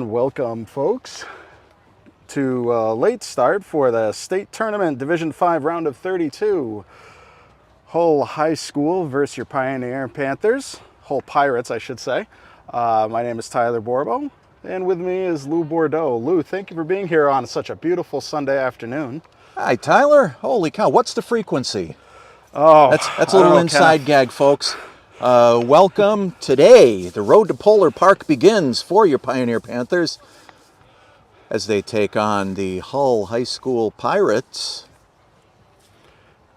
And welcome, folks, to a late start for the state tournament Division 5 round of 32. Hull High School versus your Pioneer Panthers. Hull Pirates, I should say. My name is Tyler Borbo, and with me is Lou Bordeaux. Lou, thank you for being here on such a beautiful Sunday afternoon. Hi, Tyler. Holy cow, what's the frequency? Oh, That's a little inside gag, folks. Welcome. Today, the road to Polar Park begins for your Pioneer Panthers as they take on the Hull High School Pirates.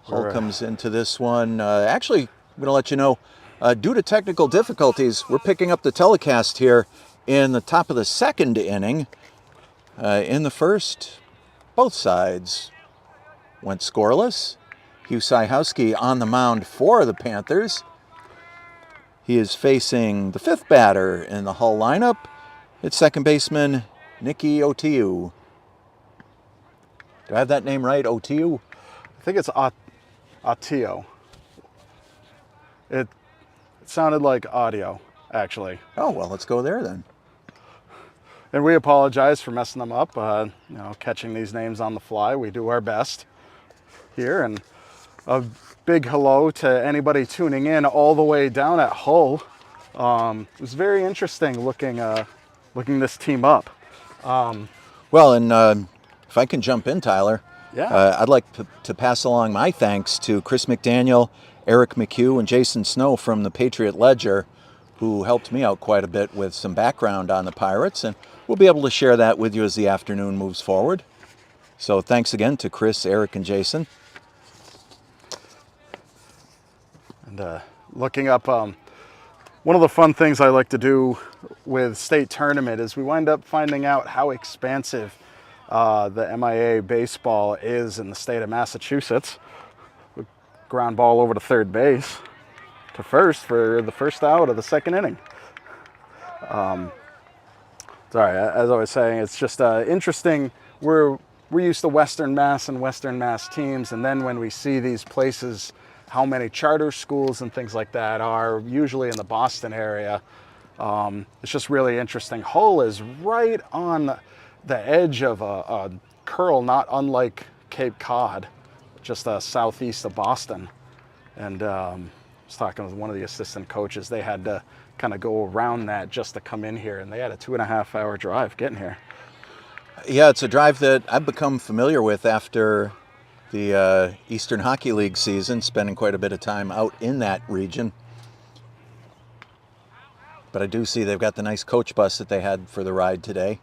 Hull comes into this one. Actually, I'm going to let you know, due to technical difficulties, we're picking up the telecast here in the top of the second inning. In the first, both sides went scoreless. Hugh Sajewski on the mound for the Panthers. He is facing the fifth batter in the Hull lineup. It's second baseman Nicky Otiu. Do I have that name right, Otiu? I think it's Atio. It sounded like audio, actually. Oh, well, let's go there then. And we apologize for messing them up, catching these names on the fly. We do our best here. And a big hello to anybody tuning in all the way down at Hull. It was very interesting looking this team up. Well, and if I can jump in, Tyler, yeah. I'd like to pass along my thanks to Chris McDaniel, Eric McHugh, and Jason Snow from the Patriot Ledger, who helped me out quite a bit with some background on the Pirates, and we'll be able to share that with you as the afternoon moves forward. So thanks again to Chris, Eric, and Jason. And looking up, one of the fun things I like to do with state tournament is we wind up finding out how expansive the MIAA baseball is in the state of Massachusetts. Ground ball over to third base to first for the first out of the second inning. Sorry, as I was saying, it's just interesting. We're used to Western Mass and Western Mass teams, and then when we see these places, how many charter schools and things like that are usually in the Boston area, it's just really interesting. Hull is right on the edge of a curl, not unlike Cape Cod, just southeast of Boston. And I was talking with one of the assistant coaches. They had to kind of go around that just to come in here, and they had a 2.5-hour drive getting here. Yeah, it's a drive that I've become familiar with after the Eastern Hockey League season, spending quite a bit of time out in that region. But I do see they've got the nice coach bus that they had for the ride today,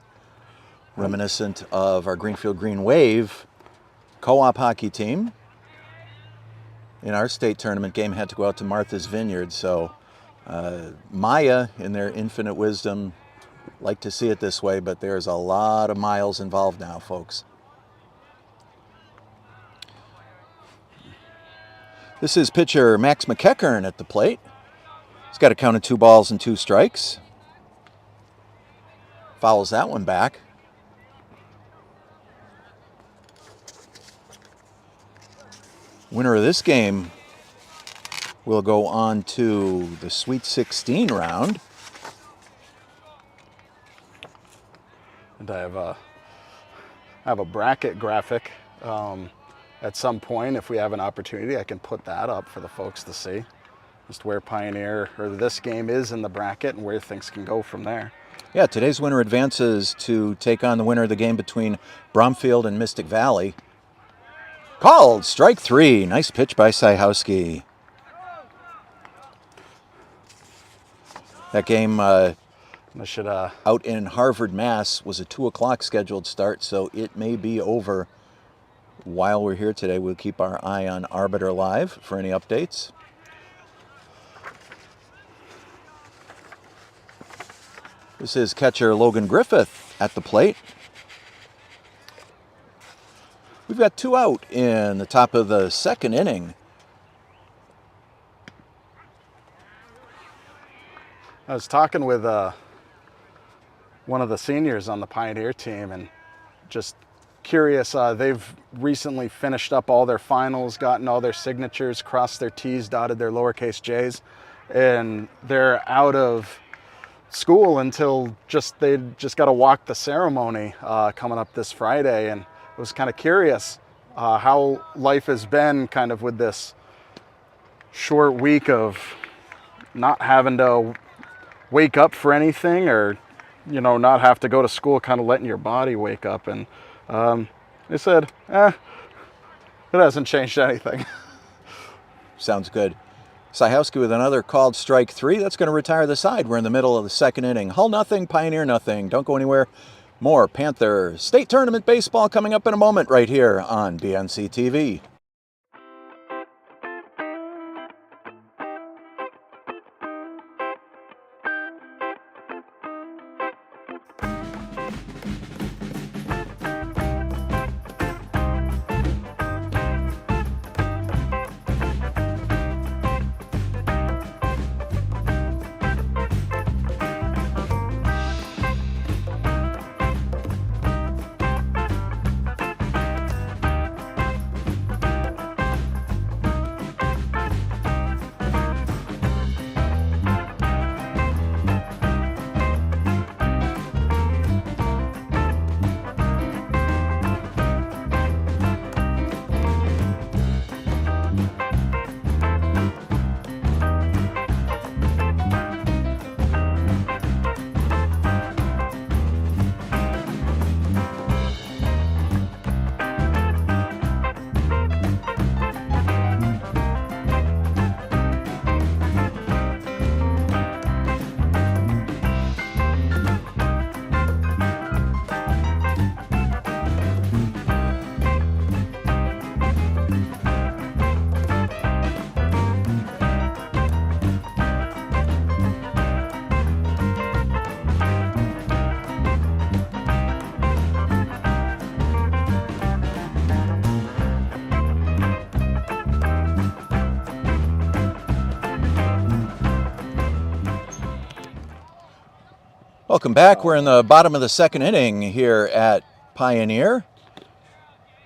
reminiscent of our Greenfield Green Wave co-op hockey team. In our state tournament game, had to go out to Martha's Vineyard, so MIAA, in their infinite wisdom, like to see it this way, but there's a lot of miles involved now, folks. This is pitcher Max McEachern at the plate. He's got a count of 2 balls and 2 strikes. Fouls that one back. Winner of this game will go on to the Sweet 16 round. And I have a bracket graphic. At some point, if we have an opportunity, I can put that up for the folks to see. Just where Pioneer, or this game is in the bracket, and where things can go from there. Yeah, today's winner advances to take on the winner of the game between Bromfield and Mystic Valley. Called strike 3. Nice pitch by Sajewski. That game out in Harvard, Mass. was a 2 o'clock scheduled start, so it may be over while we're here today. We'll keep our eye on Arbiter Live for any updates. This is catcher Logan Griffith at the plate. We've got 2 out in the top of the second inning. I was talking with one of the seniors on the Pioneer team, and just curious. They've recently finished up all their finals, gotten all their signatures, crossed their T's, dotted their lowercase J's, and they're out of school until they just got to walk the ceremony coming up this Friday, and I was kind of curious how life has been kind of with this short week of not having to wake up for anything, or not have to go to school, kind of letting your body wake up. And they said, it hasn't changed anything. Sounds good. Sajowski with another called strike 3. That's going to retire the side. We're in the middle of the second inning. Hull nothing, Pioneer nothing. Don't go anywhere. More Panther State Tournament baseball coming up in a moment right here on BNC TV. Welcome back. We're in the bottom of the second inning here at Pioneer.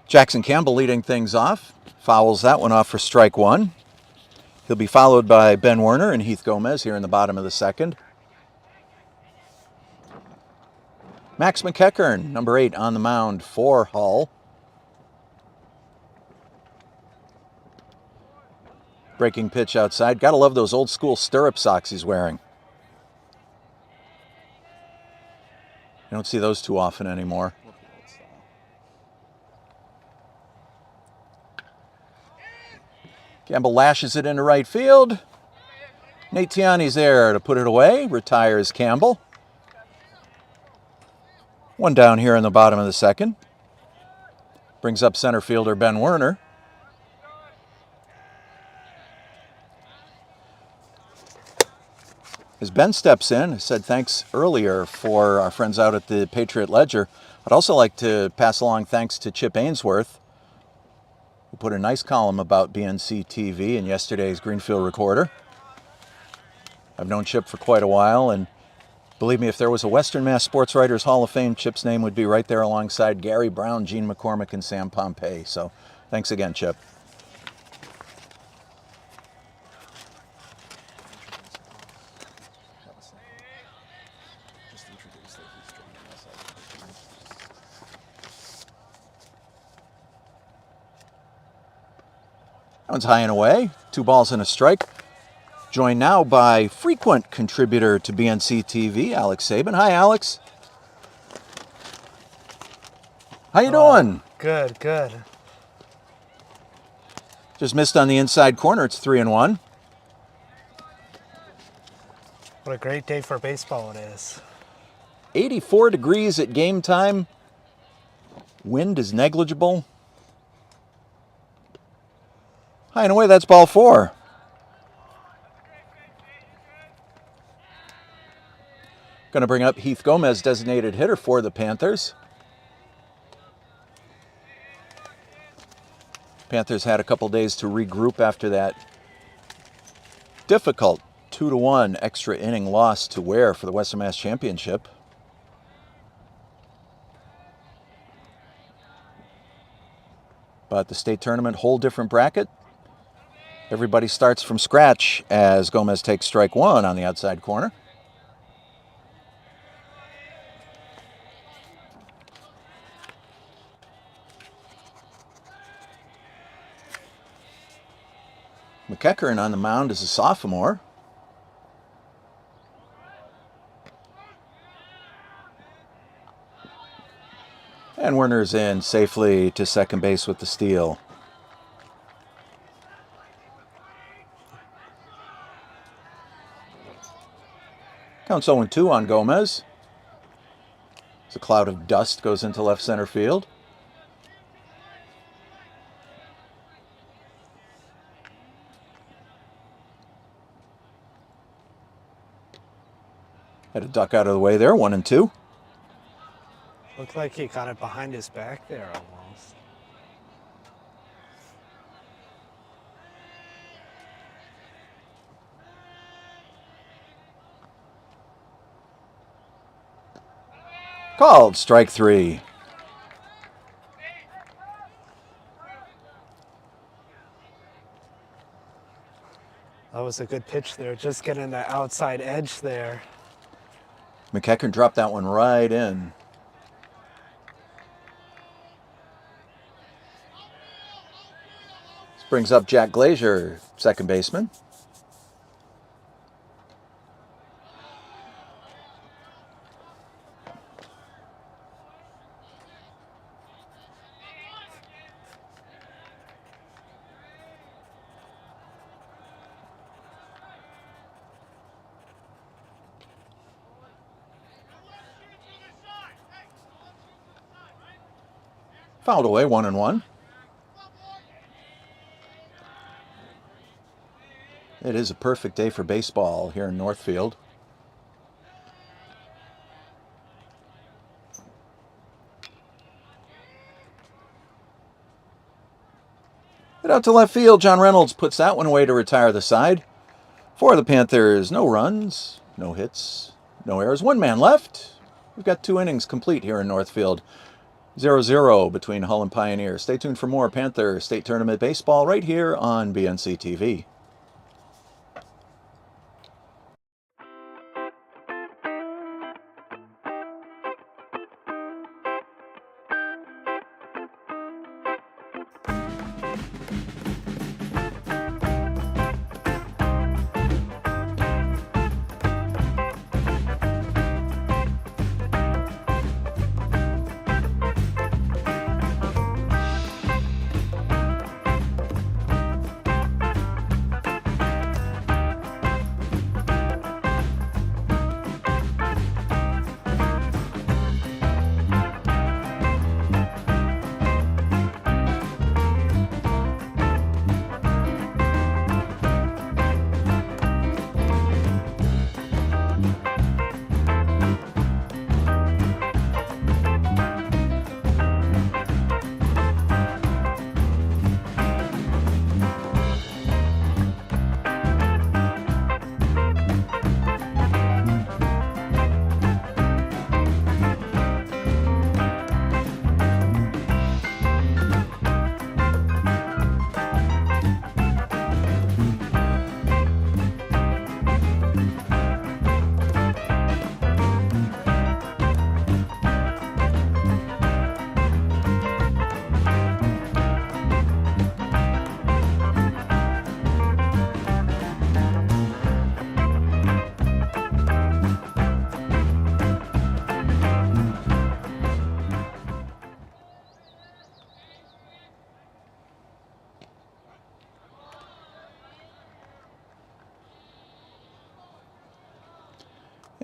Jackson Campbell leading things off. Fouls that one off for strike 1. He'll be followed by Ben Werner and Heath Gomez here in the bottom of the second. Max McEachern, number 8, on the mound for Hull. Breaking pitch outside. Gotta love those old school stirrup socks he's wearing. You don't see those too often anymore. Campbell lashes it into right field. Nate Tiani's there to put it away. Retires Campbell. One down here in the bottom of the second. Brings up center fielder Ben Werner. As Ben steps in, I said thanks earlier for our friends out at the Patriot Ledger. I'd also like to pass along thanks to Chip Ainsworth, who put a nice column about BNC TV in yesterday's Greenfield Recorder. I've known Chip for quite a while, and believe me, if there was a Western Mass Sports Writers Hall of Fame, Chip's name would be right there alongside Gary Brown, Gene McCormick, and Sam Pompey. So thanks again, Chip. That one's high and away. 2 balls and a strike. Joined now by frequent contributor to BNC TV, Alex Sabin. Hi, Alex. How you doing? Good, good. Just missed on the inside corner. It's 3-1. What a great day for baseball it is. 84 degrees at game time. Wind is negligible. High and away, that's ball 4. Going to bring up Heath Gomez, designated hitter for the Panthers. Panthers had a couple days to regroup after that difficult 2-1 extra inning loss to Ware for the Western Mass Championship. But the state tournament, whole different bracket. Everybody starts from scratch as Gomez takes strike 1 on the outside corner. McEachern on the mound as a sophomore. And Werner's in safely to second base with the steal. Counts 0-2 on Gomez. As a cloud of dust goes into left center field. Had a duck out of the way there, 1-2. Looked like he got it behind his back there almost. Called strike 3. That was a good pitch there, just getting the outside edge there. McEachern dropped that one right in. This brings up Jack Glazier, second baseman. Fouled away, 1-1. It is a perfect day for baseball here in Northfield. Hit out to left field. John Reynolds puts that one away to retire the side. For the Panthers, no runs, no hits, no errors. One man left. We've got 2 innings complete here in Northfield. 0-0 between Hull and Pioneer. Stay tuned for more Panther State Tournament baseball right here on BNC TV.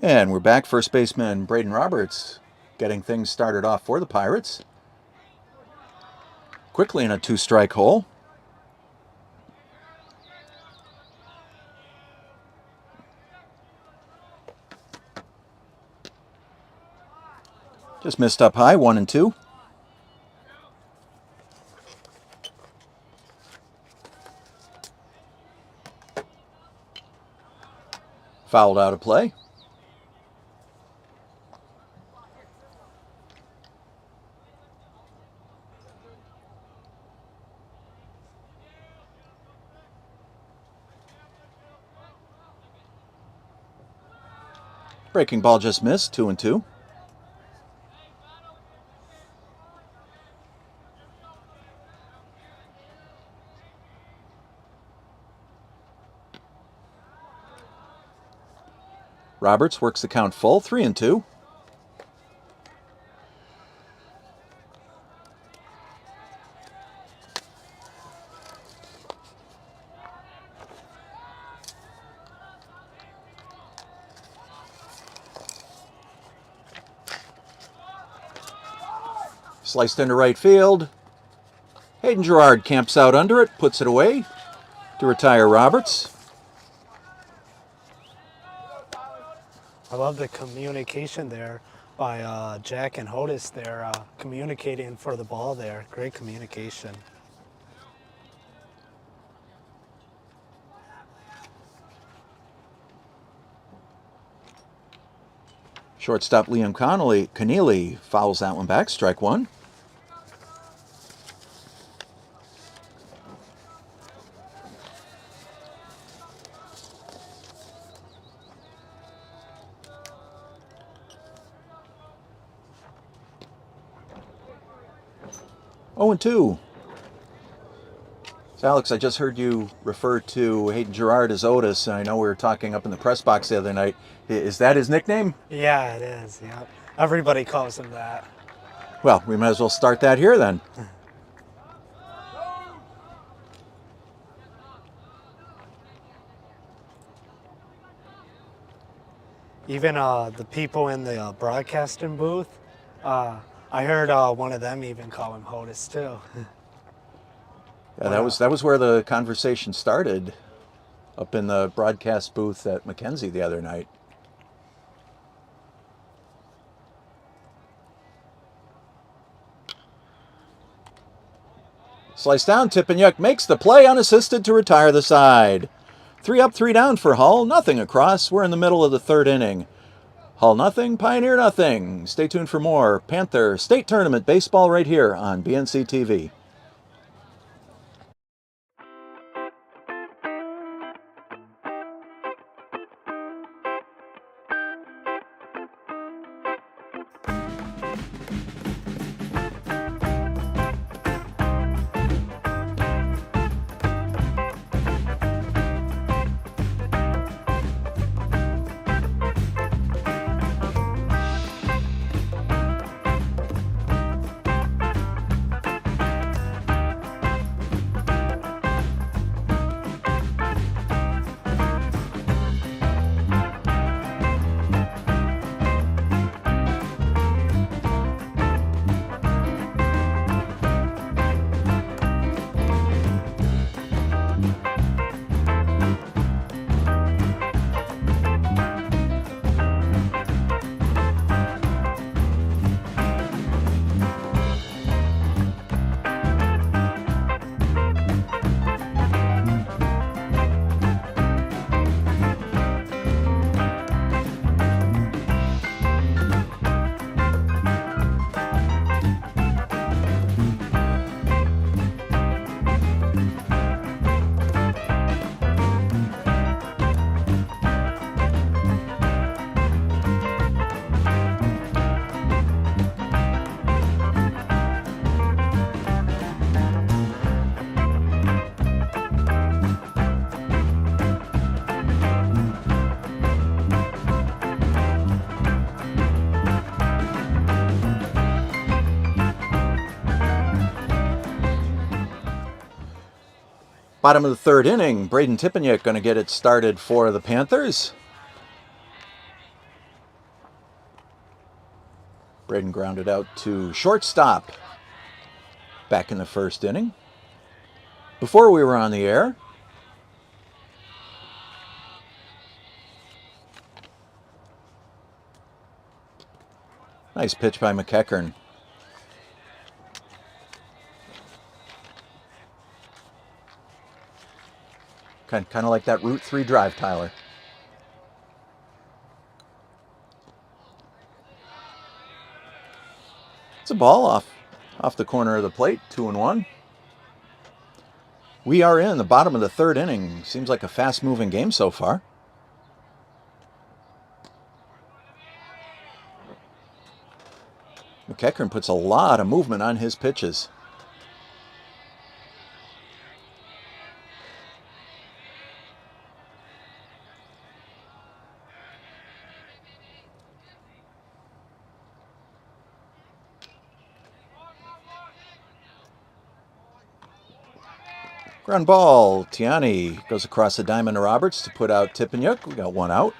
And we're back. First baseman Braden Roberts getting things started off for the Pirates. Quickly in a 2-strike hole. Just missed up high, 1-2. Fouled out of play. Breaking ball just missed, 2-2. Roberts works the count full, 3-2. Sliced into right field. Hayden Girard camps out under it, puts it away to retire Roberts. I love the communication there by Jack and Hodis there, communicating for the ball there. Great communication. Shortstop Liam Keneally fouls that one back, strike one. Oh, and 2. So, Alex, I just heard you refer to Hayden Girard as Otis, and I know we were talking up in the press box the other night. Is that his nickname? Yeah, it is. Yeah, everybody calls him that. Well, we might as well start that here then. Even the people in the broadcasting booth, I heard one of them even call him Hodis too. Yeah, that was where the conversation started, up in the broadcast booth at Mackenzie the other night. Slice down, Tippanyuk makes the play unassisted to retire the side. 3 up, 3 down for Hull, nothing across. We're in the middle of the third inning. Hull nothing, Pioneer nothing. Stay tuned for more Panther State Tournament baseball right here on BNC TV. Bottom of the third inning, Braden Tippanyuk going to get it started for the Panthers. Braden grounded out to shortstop back in the first inning. Before we were on the air, nice pitch by McEachern. Kind of like that Route 3 drive, Tyler. It's a ball off the corner of the plate, 2-1. We are in the bottom of the third inning. Seems like a fast-moving game so far. McEachern puts a lot of movement on his pitches. Ground ball. Tiani goes across the diamond to Roberts to put out Tippanyuk. We got one out.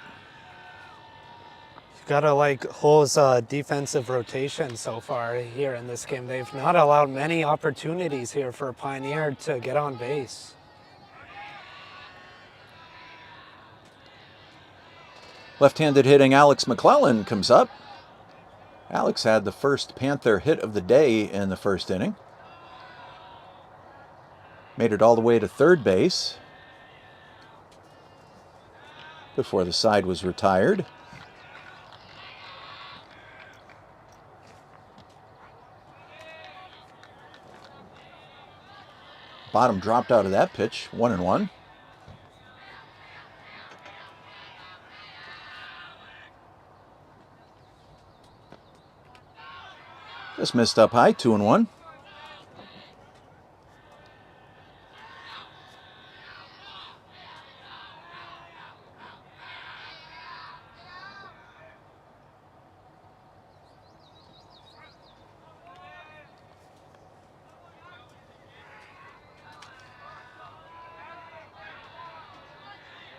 You gotta like Hull's defensive rotation so far here in this game. They've not allowed many opportunities here for Pioneer to get on base. Left-handed hitting Alex McClellan comes up. Alex had the first Panther hit of the day in the first inning. Made it all the way to third base before the side was retired. Bottom dropped out of that pitch, 1-1. Just missed up high, 2-1.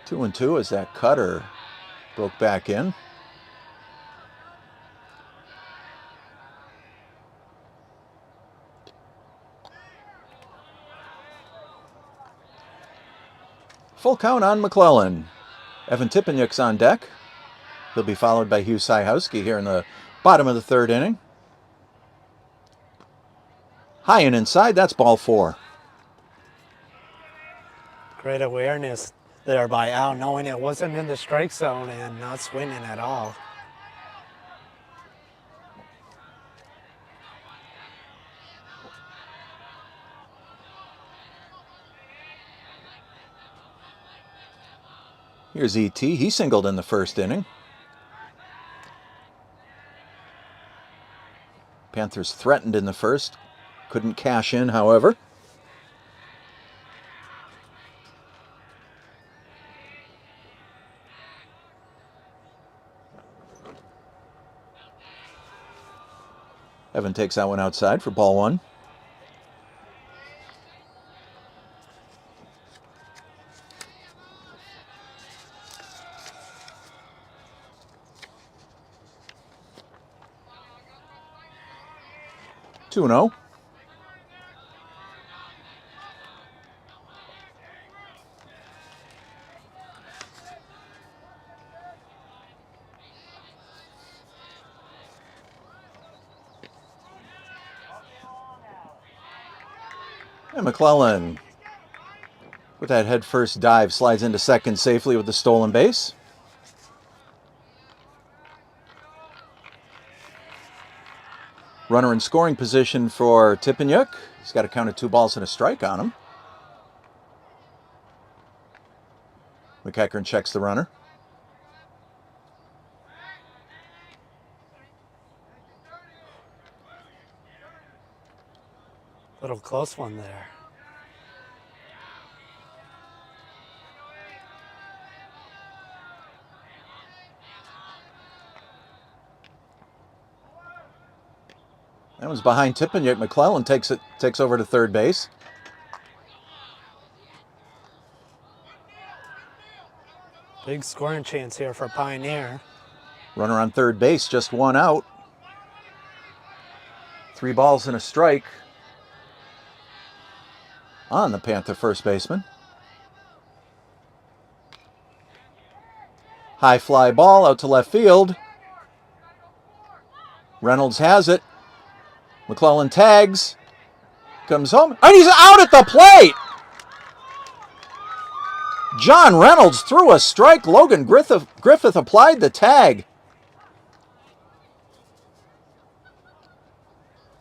Two and two as that cutter broke back in. Full count on McClellan. Evan Tippanyuk's on deck. He'll be followed by Hugh Syhowski here in the bottom of the third inning. High and inside, that's ball 4. Great awareness there by Al, knowing it wasn't in the strike zone and not swinging at all. Here's E.T. He singled in the first inning. Panthers threatened in the first. Couldn't cash in, however. Evan takes that one outside for ball 1. Two and 0. And McClellan, with that head first dive, slides into second safely with the stolen base. Runner in scoring position for Tippanyuk. He's got a count of 2 balls and a strike on him. McEachern checks the runner. Little close one there. That was behind Tippanyuk. McClellan takes over to third base. Big scoring chance here for Pioneer. Runner on third base, just 1 out. 3 balls and a strike on the Panther first baseman. High fly ball out to left field. Reynolds has it. McClellan tags, comes home, and he's out at the plate! John Reynolds threw a strike. Logan Griffith applied the tag.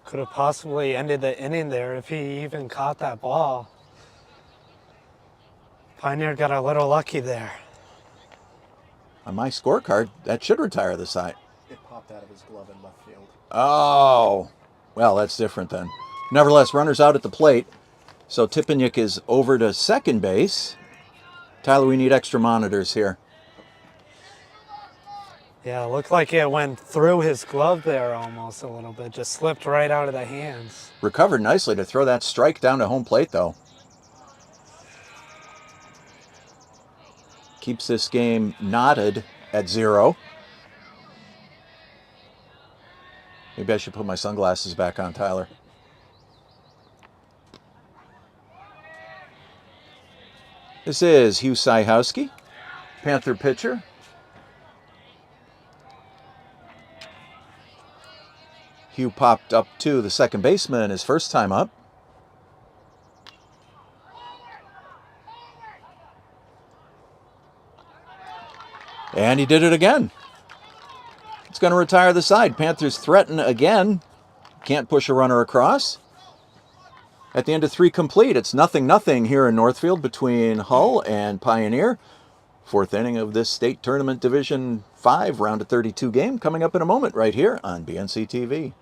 Could have possibly ended the inning there if he even caught that ball. Pioneer got a little lucky there. On my scorecard, that should retire the side. It popped out of his glove in left field. Oh, well, that's different then. Nevertheless, runners out at the plate. So Tippanyuk is over to second base. Tyler, we need extra monitors here. Yeah, it looked like it went through his glove there almost a little bit. Just slipped right out of the hands. Recovered nicely to throw that strike down to home plate, though. keeps this game knotted at 0. Maybe I should put my sunglasses back on, Tyler. This is Hugh Syhowski, Panther pitcher. Hugh popped up to the second baseman his first time up. And he did it again. It's going to retire the side. Panthers threaten again. Can't push a runner across. At the end of 3 complete, it's 0-0 here in Northfield between Hull and Pioneer. 4th inning of this state tournament Division 5 round of 32 game coming up in a moment right here on BNC TV.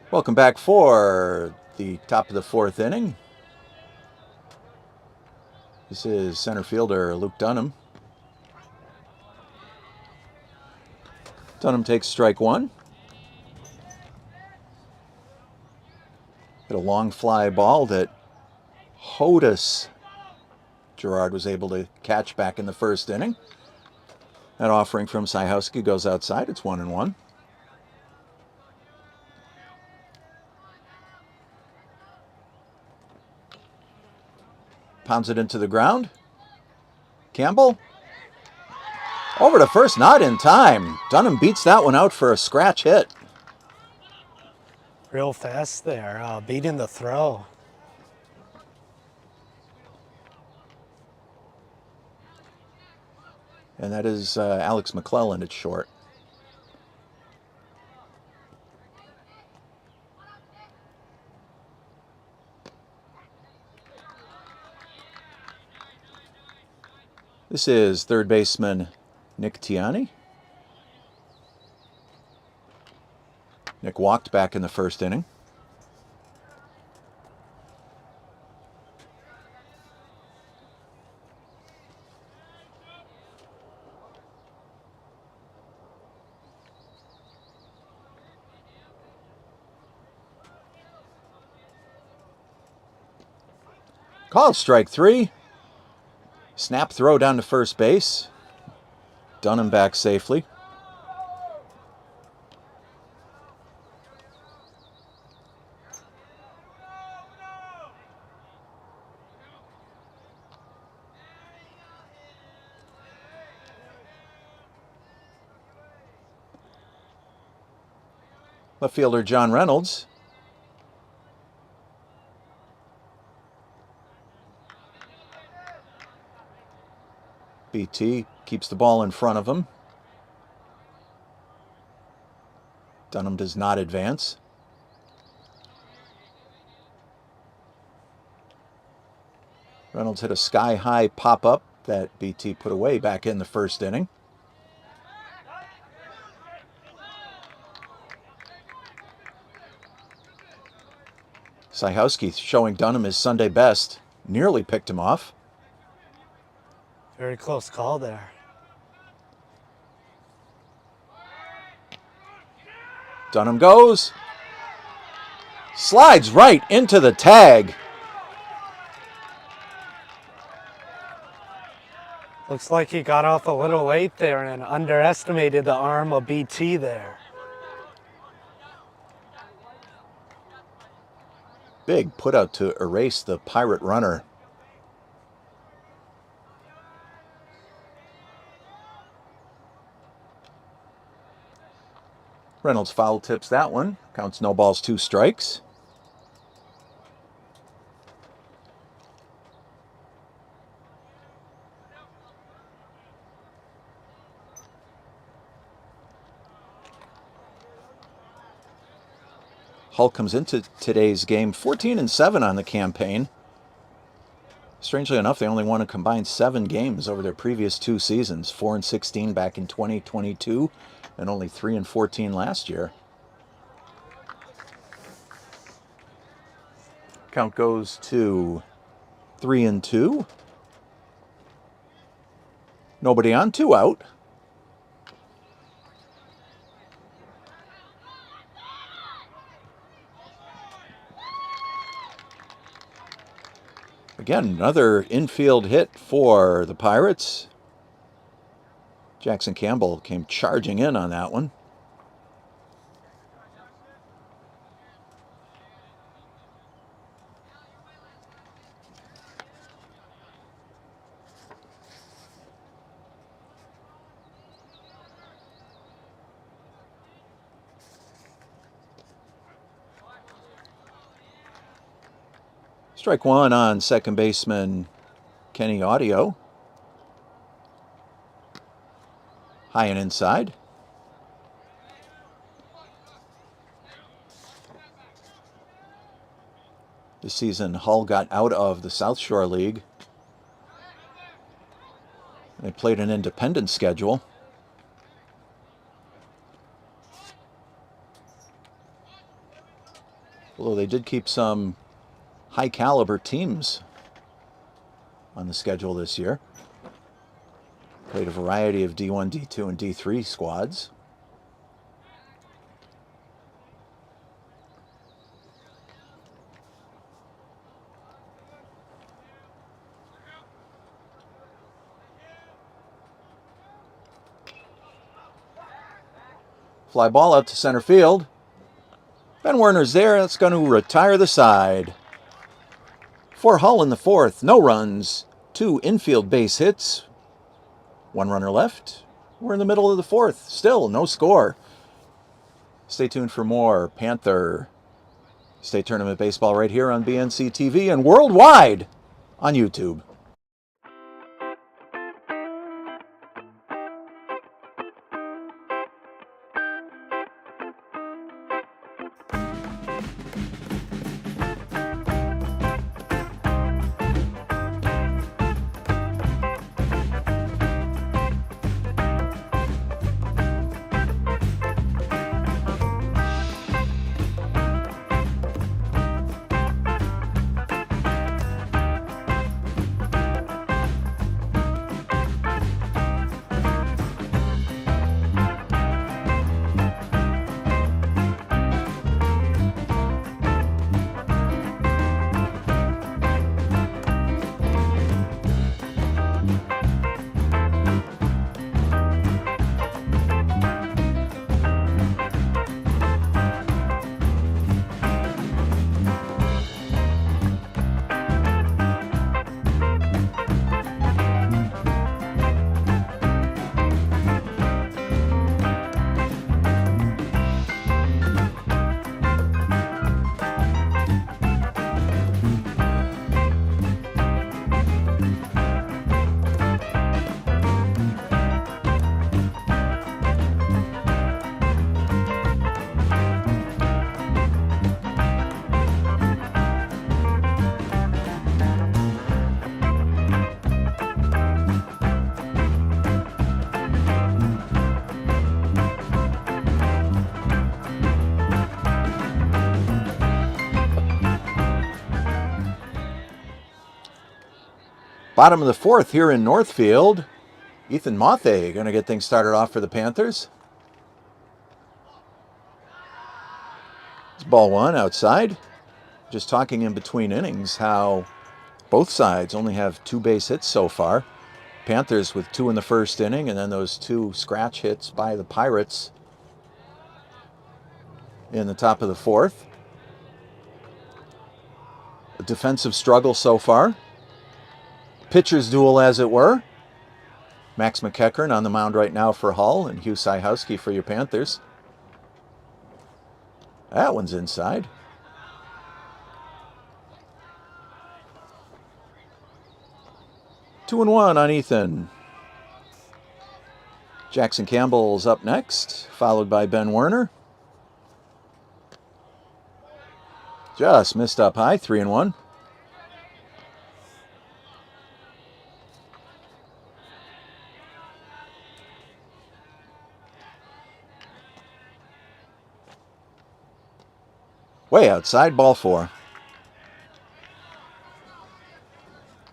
Welcome back for the top of the 4th inning. This is center fielder Luke Dunham. Dunham takes strike 1. Hit a long fly ball that Hodis Gerard was able to catch back in the 1st inning. That offering from Syhowski goes outside. It's 1-1. Pounds it into the ground. Campbell. Over to first, not in time. Dunham beats that one out for a scratch hit. Real fast there, beating the throw. And that is Alex McClellan at short. This is third baseman Nick Tiani. Nick walked back in the 1st inning. Called strike 3. Snap throw down to first base. Dunham back safely. Left fielder John Reynolds. BT keeps the ball in front of him. Dunham does not advance. Reynolds hit a sky-high pop-up that BT put away back in the first inning. Syhowski showing Dunham his Sunday best. Nearly picked him off. Very close call there. Dunham goes. Slides right into the tag. Looks like he got off a little late there and underestimated the arm of BT there. Big put out to erase the Pirate runner. Reynolds foul tips that one. Counts no balls, 2 strikes. Hull comes into today's game 14-7 on the campaign. Strangely enough, they only won a combined 7 games over their previous 2 seasons, 4-16 back in 2022 and only 3-14 last year. Count goes to 3-2. Nobody on, 2 out. Again, another infield hit for the Pirates. Jackson Campbell came charging in on that one. Strike 1 on second baseman Kenny Audio. High and inside. This season, Hull got out of the South Shore League. They played an independent schedule. Although they did keep some high caliber teams on the schedule this year. Played a variety of D1, D2, and D3 squads. Fly ball out to center field. Ben Werner's there. That's going to retire the side. For Hull in the 4th, no runs, 2 infield base hits, 1 runner left. We're in the middle of the 4th. Still no score. Stay tuned for more Panther State Tournament Baseball right here on BNC TV and worldwide on YouTube. Bottom of the fourth here in Northfield. Ethan Mothe going to get things started off for the Panthers. It's ball one outside. Just talking in between innings how both sides only have 2 base hits so far. Panthers with 2 in the first inning, and then those 2 scratch hits by the Pirates in the top of the fourth. A defensive struggle so far. Pitcher's duel, as it were. Max McEachern on the mound right now for Hull, and Hugh Sajowski for your Panthers. That one's inside. Two and one on Ethan. Jackson Campbell's up next, followed by Ben Werner. Just missed up high, 3-1. Way outside, ball 4.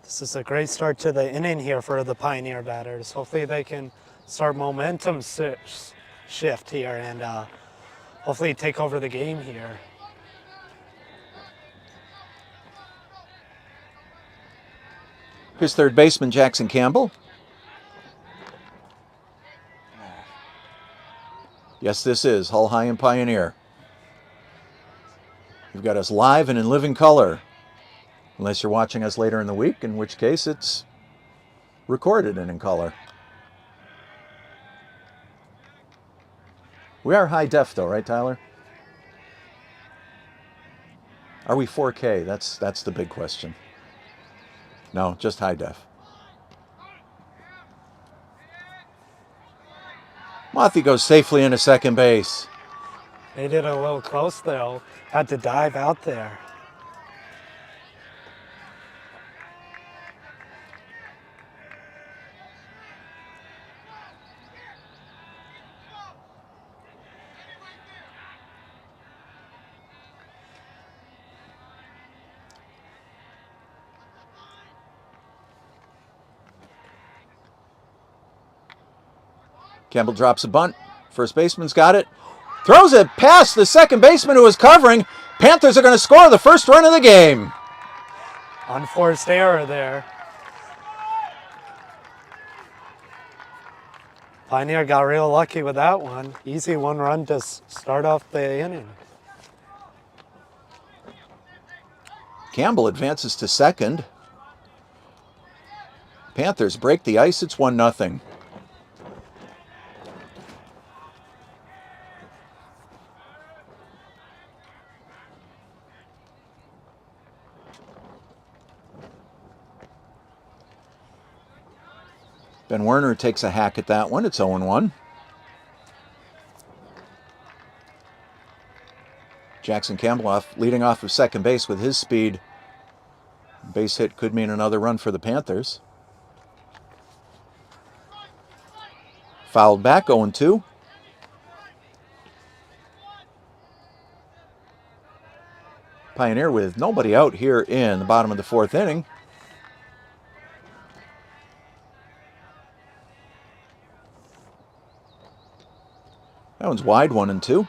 This is a great start to the inning here for the Pioneer batters. Hopefully they can start momentum shift here and hopefully take over the game here. Here's third baseman Jackson Campbell. Yes, this is Hull High and Pioneer. You've got us live and in living color. Unless you're watching us later in the week, in which case it's recorded and in color. We are high def though, right, Tyler? Are we 4K? That's the big question. No, just high def. Mothe goes safely into second base. They did a little close though. Had to dive out there. Campbell drops a bunt. First baseman's got it. Throws it past the second baseman who was covering. Panthers are going to score the first run of the game. Unforced error there. Pioneer got real lucky with that one. Easy 1 run to start off the inning. Campbell advances to second. Panthers break the ice. It's 1-0. Ben Werner takes a hack at that one. It's 0-1. Jackson Campbell leading off of second base with his speed. Base hit could mean another run for the Panthers. Fouled back, 0-2. Pioneer with nobody out here in the bottom of the fourth inning. That one's wide, 1-2.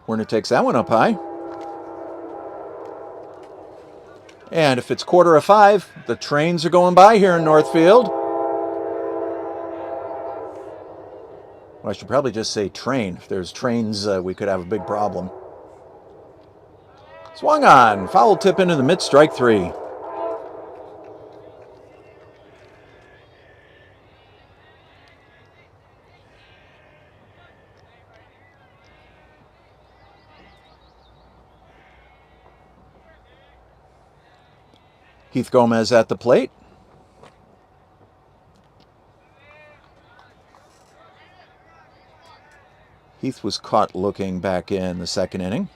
Werner takes that one up high. And if it's 4:45, the trains are going by here in Northfield. Well, I should probably just say train. If there's trains, we could have a big problem. Swung on. Foul tip into the mid, strike 3. Keith Gomez at the plate. Heath was caught looking back in the second inning.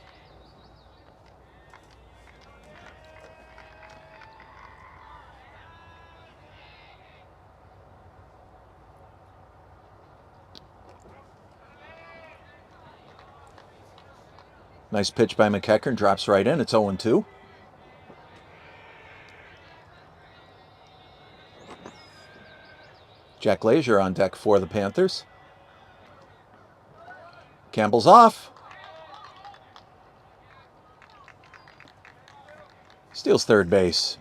Nice pitch by McEachern, drops right in. It's 0-2. Jack Leisure on deck for the Panthers. Campbell's off. Steals third base.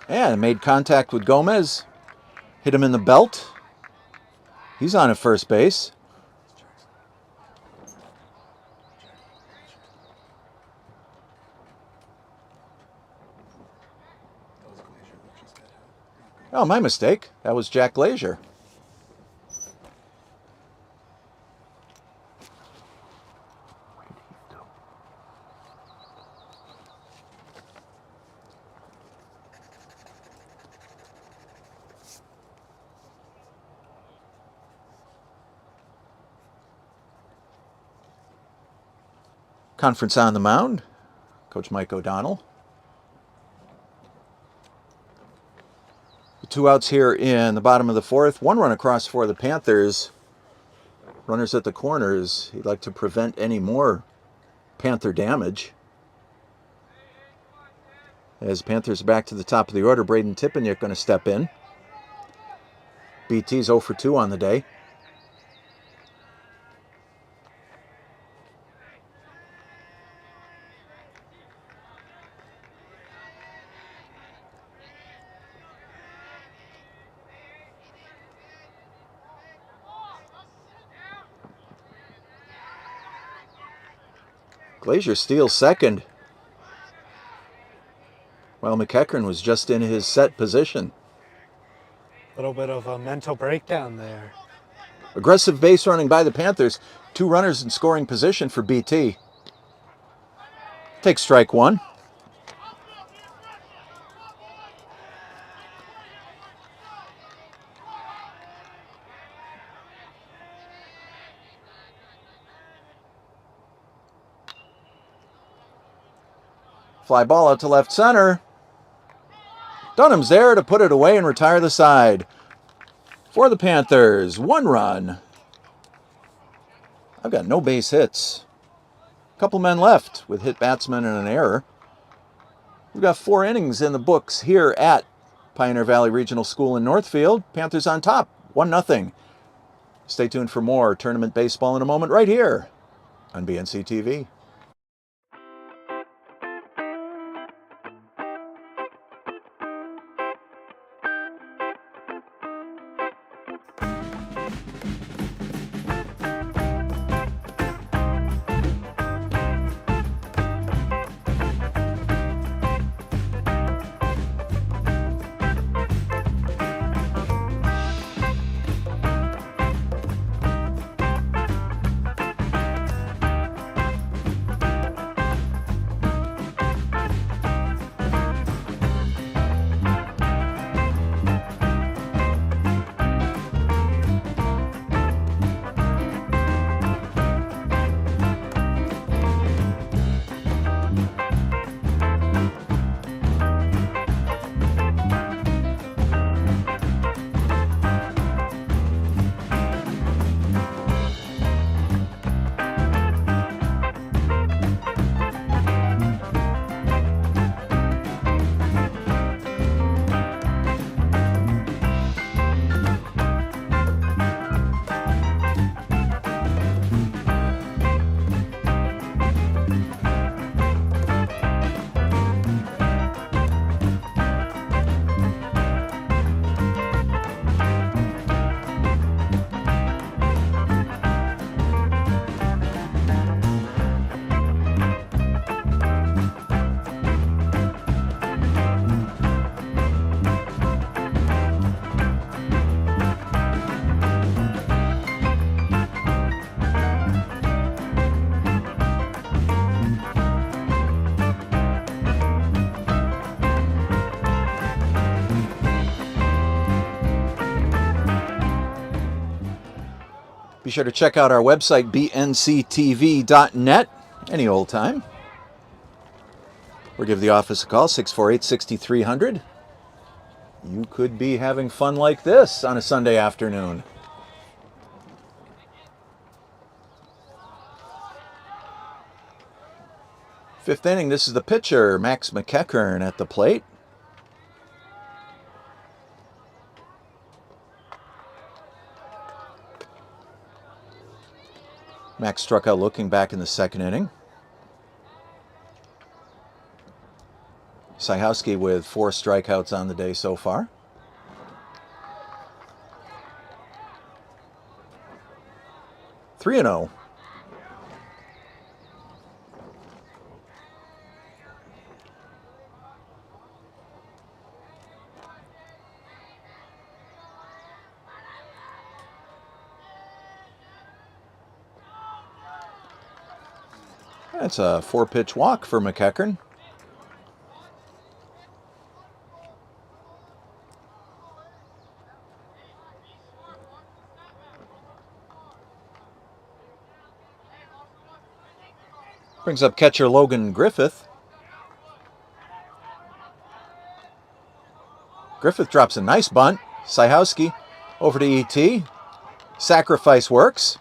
And made contact with Gomez. Hit him in the belt. He's on at first base. Oh, my mistake. That was Jack Leisure. Conference on the mound. Coach Mike O'Donnell. The 2 outs here in the bottom of the 4th. 1 run across for the Panthers. Runners at the corners. He'd like to prevent any more Panther damage. As Panthers are back to the top of the order, Braden Tipeniuk going to step in. BT's 0 for 2 on the day. Glazier steals second, while McEachern was just in his set position. A little bit of a mental breakdown there. Aggressive base running by the Panthers. 2 runners in scoring position for BT. Takes strike 1. Fly ball out to left center. Dunham's there to put it away and retire the side. For the Panthers, 1 run. I've got no base hits. A couple men left with hit batsmen and an error. We've got 4 innings in the books here at Pioneer Valley Regional School in Northfield. Panthers on top, 1-0. Stay tuned for more tournament baseball in a moment right here on BNC TV. Be sure to check out our website, bnctv.net, any old time. Or give the office a call, 648-6300. You could be having fun like this on a Sunday afternoon. Fifth inning, this is the pitcher, Max McEachern at the plate. Max struck out looking back in the second inning. Syhowski with 4 strikeouts on the day so far. Three and 0. That's a 4-pitch walk for McEachern. Brings up catcher Logan Griffith. Griffith drops a nice bunt. Syhowski over to E.T. Sacrifice works.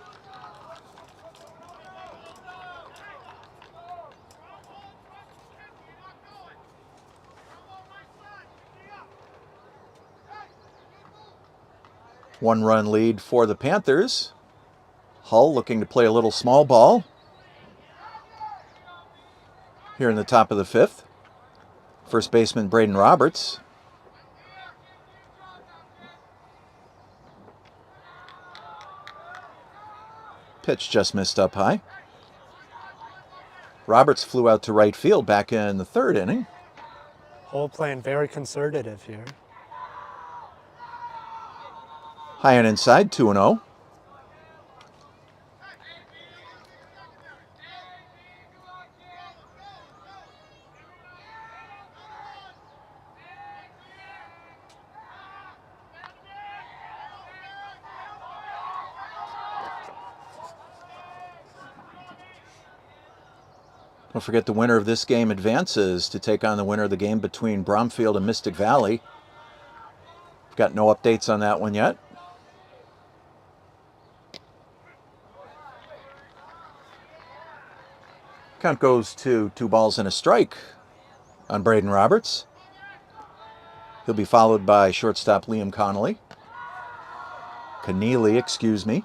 One-run lead for the Panthers. Hull looking to play a little small ball here in the top of the 5th. First baseman Braden Roberts. Pitch just missed up high. Roberts flew out to right field back in the 3rd inning. Hull playing very conservative here. High and inside, 2-0. Don't forget the winner of this game advances to take on the winner of the game between Bromfield and Mystic Valley. Got no updates on that one yet. Count goes to 2 balls and a strike on Braden Roberts. He'll be followed by shortstop Liam Keneally, excuse me.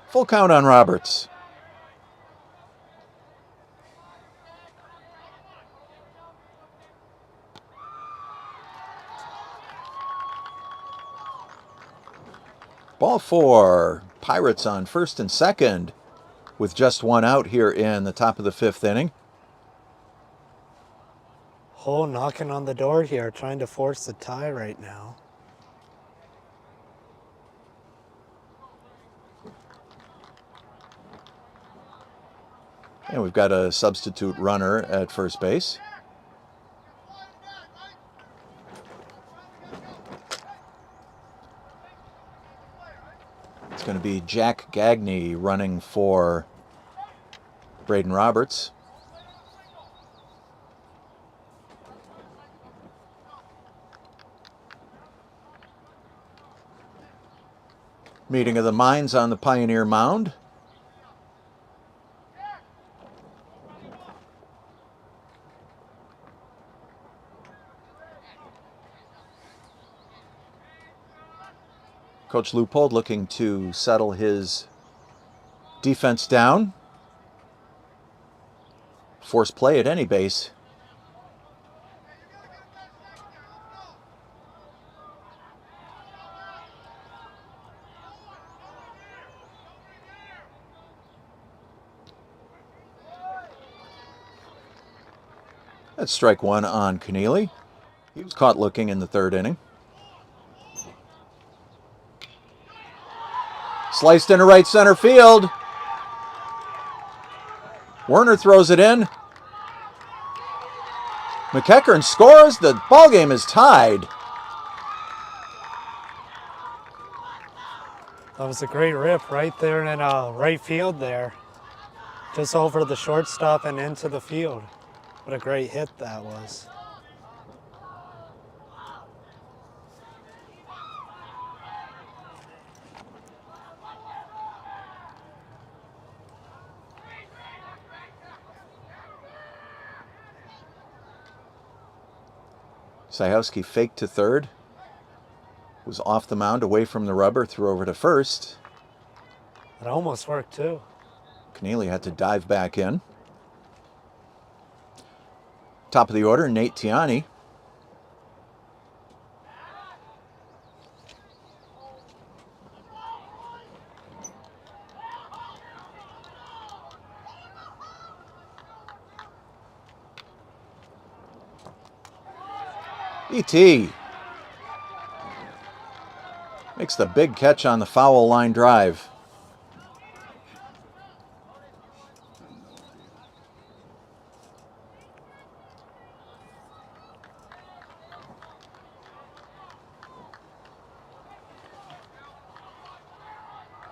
Full count on Roberts. Ball 4. Pirates on first and second with just 1 out here in the top of the 5th inning. Hull knocking on the door here, trying to force a tie right now. And we've got a substitute runner at first base. It's going to be Jack Gagney running for Braden Roberts. Meeting of the minds on the Pioneer mound. Coach Leupold looking to settle his defense down. Force play at any base. That's strike 1 on Keneally. He was caught looking in the 3rd inning. Sliced into right center field. Werner throws it in. McEachern scores. The ball game is tied. That was a great rip right there in right field there. Just over the shortstop and into the field. What a great hit that was. Sajowski faked to third. Was off the mound, away from the rubber, threw over to first. It almost worked too. Keneally had to dive back in. Top of the order, Nate Tiani. E.T. makes the big catch on the foul line drive.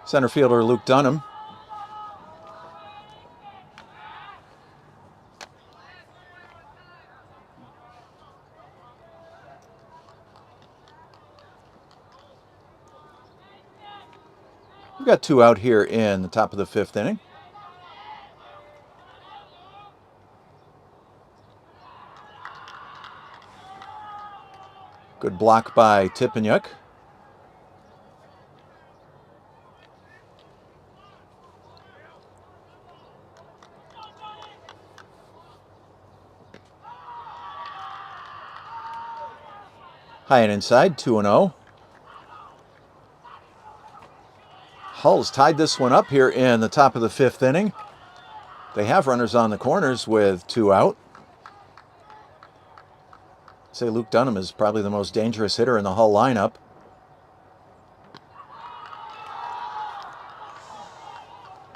Center fielder Luke Dunham. We've got 2 out here in the top of the 5th inning. Good block by Tipeniuk. High and inside, 2-0. Hull's tied this one up here in the top of the 5th inning. They have runners on the corners with 2 out. I'd say Luke Dunham is probably the most dangerous hitter in the Hull lineup.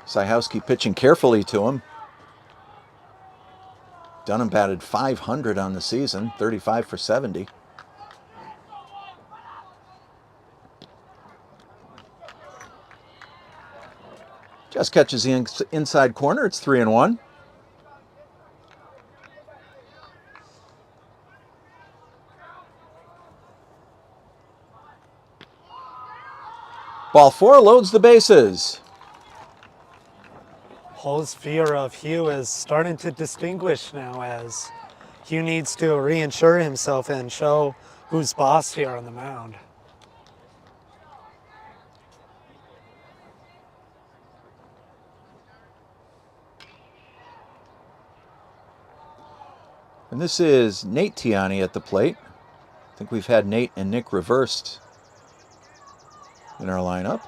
Sajowski pitching carefully to him. Dunham batted .500 on the season, 35 for 70. Just catches the inside corner. It's 3-1. Ball 4 loads the bases. Hull's fear of Hugh is starting to distinguish now as Hugh needs to reinsure himself and show who's boss here on the mound. And this is Nate Tiani at the plate. I think we've had Nate and Nick reversed in our lineup.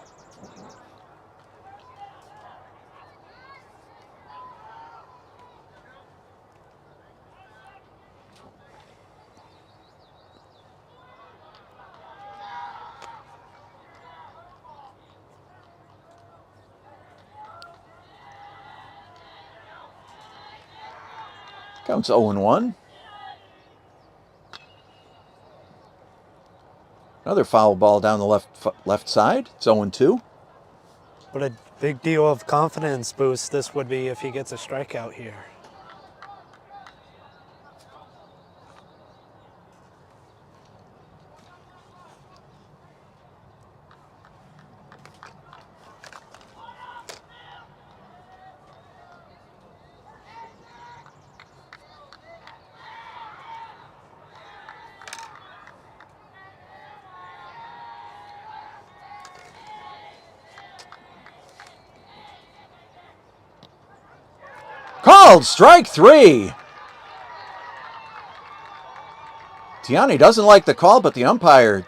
Counts 0-1. Another foul ball down the left side. It's 0-2. What a big deal of confidence boost this would be if he gets a strikeout here. Called strike 3. Tiani doesn't like the call, but the umpire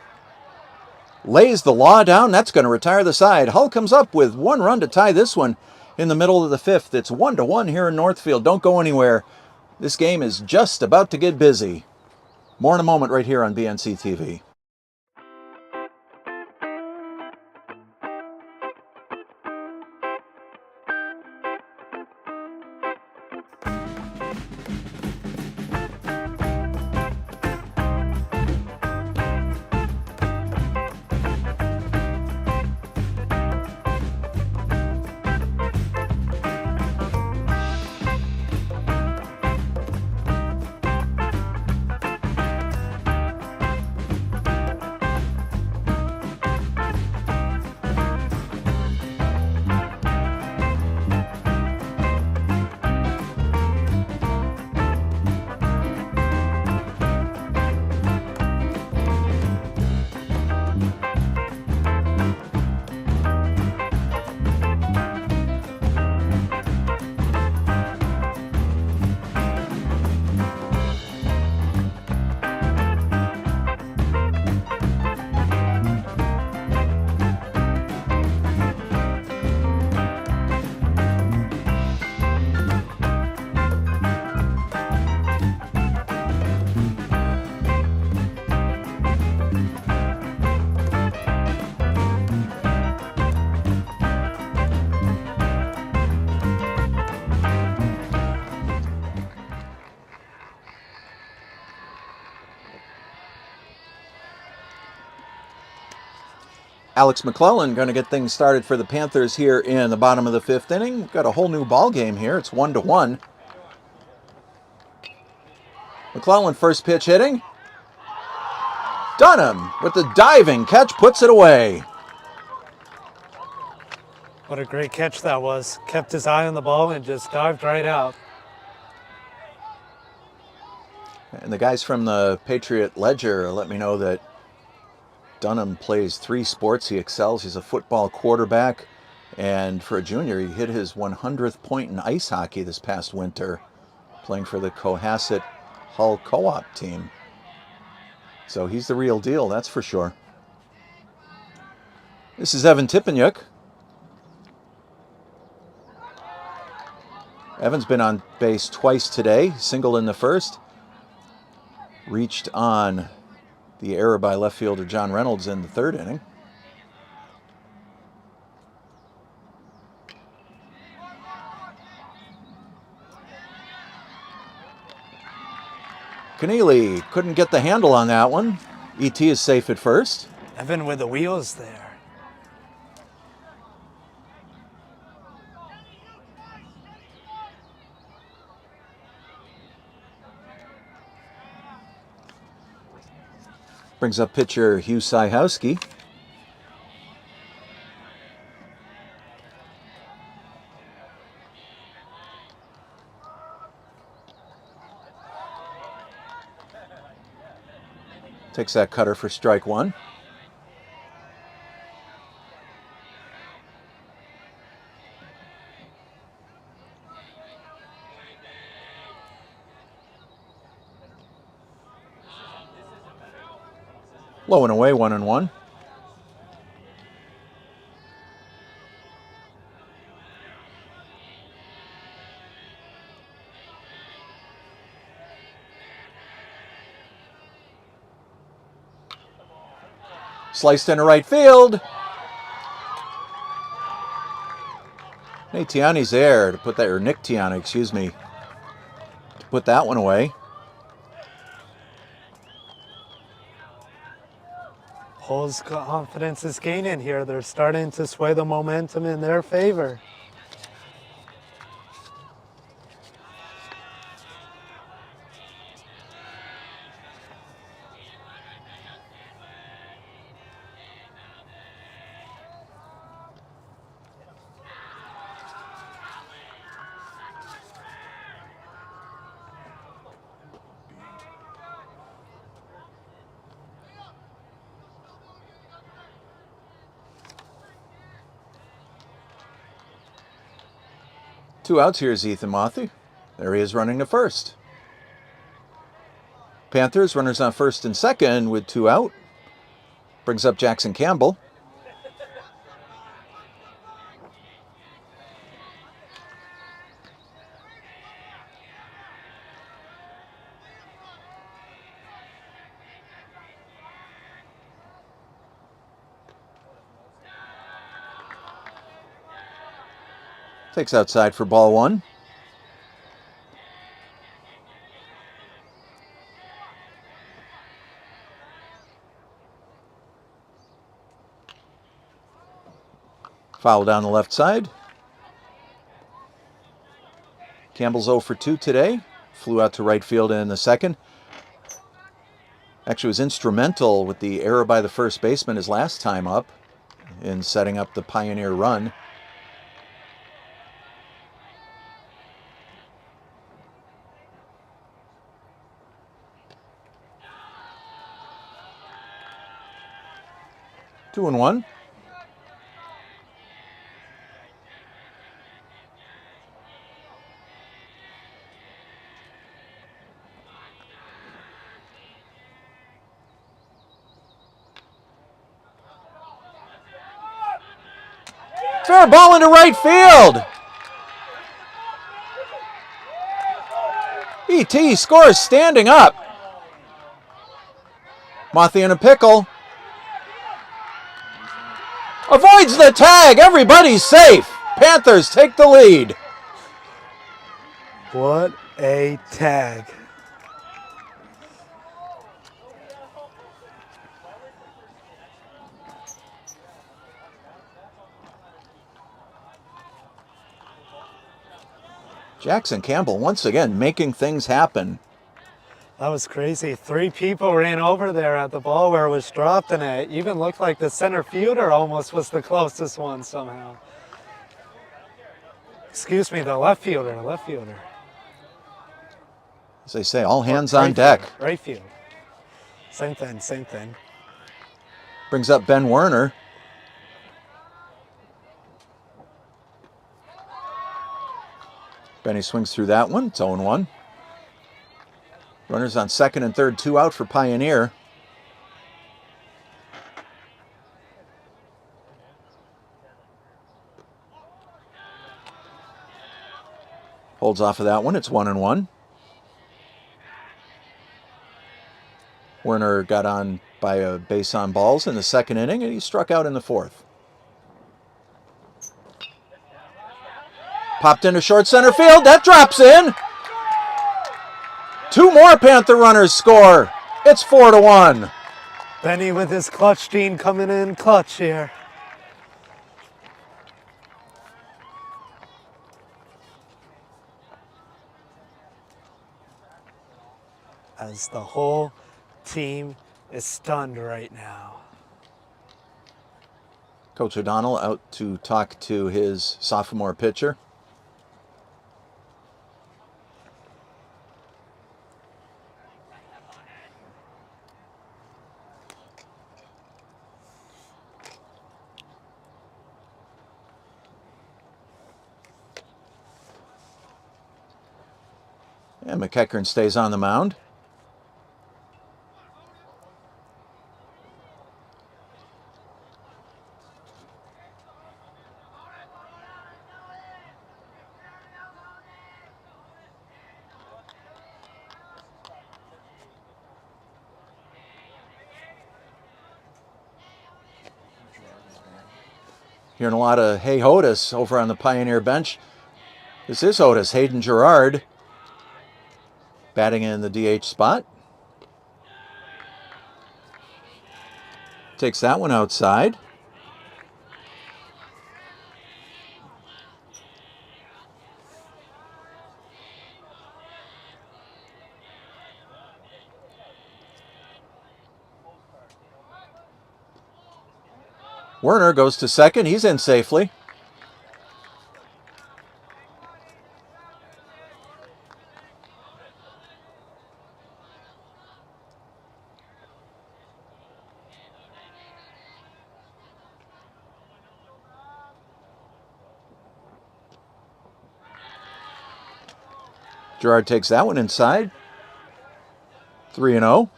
lays the law down. That's going to retire the side. Hull comes up with 1 run to tie this one in the middle of the 5th. It's 1-1 here in Northfield. Don't go anywhere. This game is just about to get busy. More in a moment right here on BNC TV. Alex McClellan going to get things started for the Panthers here in the bottom of the 5th inning. We've got a whole new ball game here. It's 1-1. McClellan first pitch hitting. Dunham with the diving catch puts it away. What a great catch that was. Kept his eye on the ball and just dived right out. And the guys from the Patriot Ledger let me know that Dunham plays 3 sports. He excels. He's a football quarterback. And for a junior, he hit his 100th point in ice hockey this past winter, playing for the Cohasset Hull Co-op team. So he's the real deal, that's for sure. This is Evan Tippanyuk. Evan's been on base twice today, single in the first. Reached on the error by left fielder John Reynolds in the 3rd inning. Keneally couldn't get the handle on that one. ET is safe at first. Evan with the wheels there. Brings up pitcher Hugh Syhowski. Takes that cutter for strike 1. Low and away, 1-1. Sliced into right field. Nate Tiani's there to put that, or Nick Tiani, excuse me, to put that one away. Hull's confidence is gaining here. They're starting to sway the momentum in their favor. Two outs. Here's Ethan Mothy. There he is running to first. Panthers, runners on first and second with 2 out. Brings up Jackson Campbell. Takes outside for ball 1. Foul down the left side. Campbell's 0 for 2 today. Flew out to right field in the second. Actually was instrumental with the error by the first baseman his last time up in setting up the Pioneer run. Two and 1. Fair ball into right field. E.T. scores standing up. Mothy in a pickle. Avoids the tag. Everybody's safe. Panthers take the lead. What a tag. Jackson Campbell once again making things happen. That was crazy. 3 people ran over there at the ball where it was dropped, and it even looked like the center fielder almost was the closest one somehow. Excuse me, the left fielder. As they say, all hands Right on deck. field, right field. Same thing. Brings up Ben Werner. Benny swings through that one. It's 0-1. Runners on second and third, 2 out for Pioneer. Holds off of that one. It's 1-1. Werner got on by a base on balls in the second inning, and he struck out in the fourth. Popped into short center field. That drops in. 2 more Panther runners score. It's 4-1. Benny with his clutch gene coming in clutch here. As the whole team is stunned right now. Coach O'Donnell out to talk to his sophomore pitcher. And McEachern stays on the mound. Hearing a lot of Hey Otis over on the Pioneer bench. This is Otis, Hayden Gerard, batting in the DH spot. Takes that one outside. Werner goes to second. He's in safely. Gerard takes that one inside. 3-0.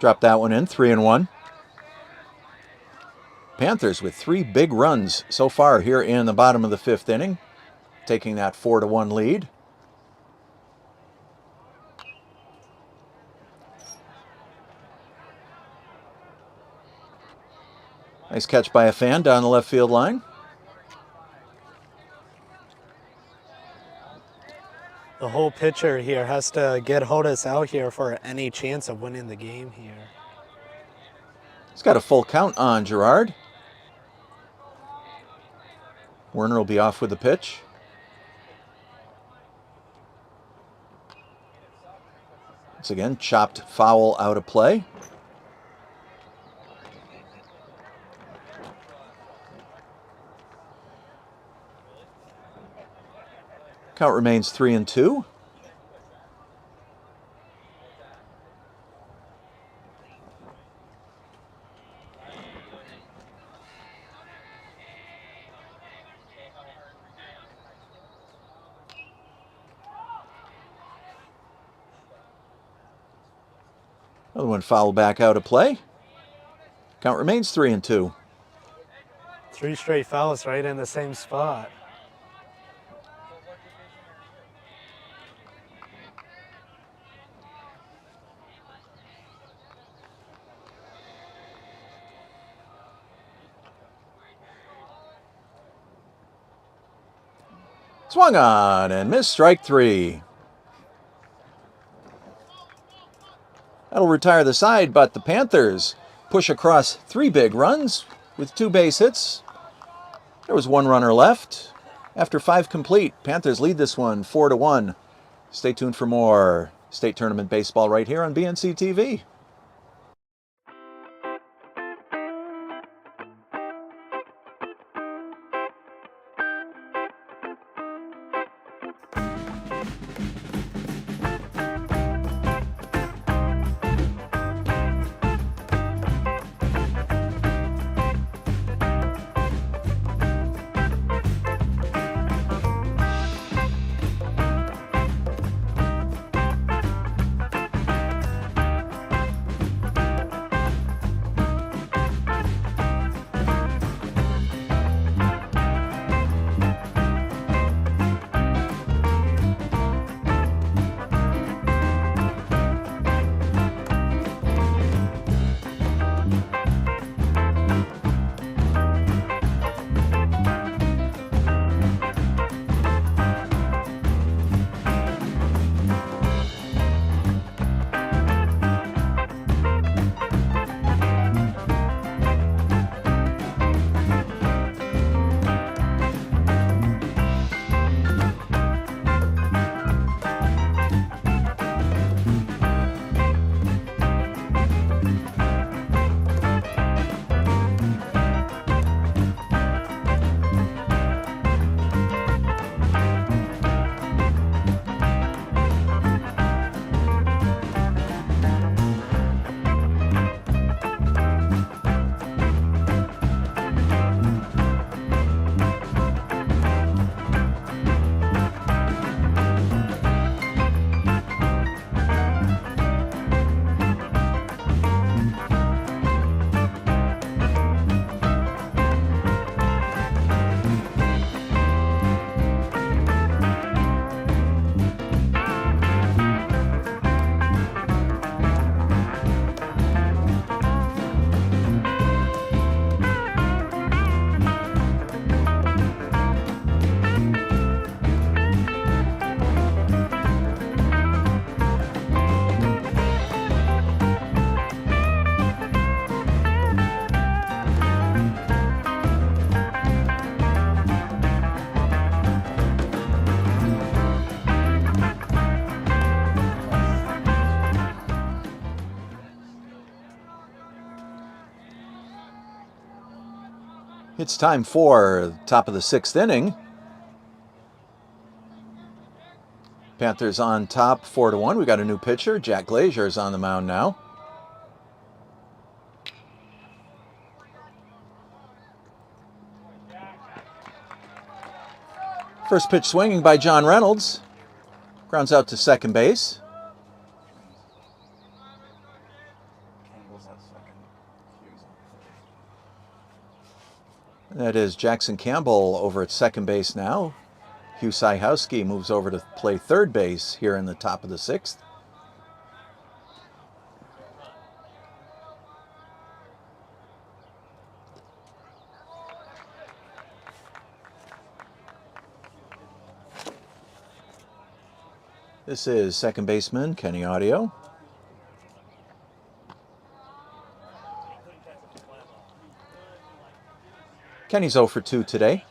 Drop that one in, 3-1. Panthers with 3 big runs so far here in the bottom of the 5th inning, taking that 4-1 lead. Nice catch by a fan down the left field line. The whole pitcher here has to get Otis out here for any chance of winning the game here. He's got a full count on Gerard. Werner will be off with the pitch. Once again, chopped foul out of play. Count remains 3-2. Another one fouled back out of play. Count remains 3-2. 3 straight fouls right in the same spot. Swung on and missed, strike 3. That'll retire the side, but the Panthers push across 3 big runs with 2 base hits. There was 1 runner left. After 5 complete, Panthers lead this one 4-1. Stay tuned for more state tournament baseball right here on BNC TV. It's time for top of the 6th inning. Panthers on top 4-1. We got a new pitcher. Jack Glazier is on the mound now. First pitch swinging by John Reynolds. Grounds out to second base. That is Jackson Campbell over at second base now. Hugh Syhowski moves over to play third base here in the top of the 6th. This is second baseman Kenny Audio. Kenny's 0 for 2 today.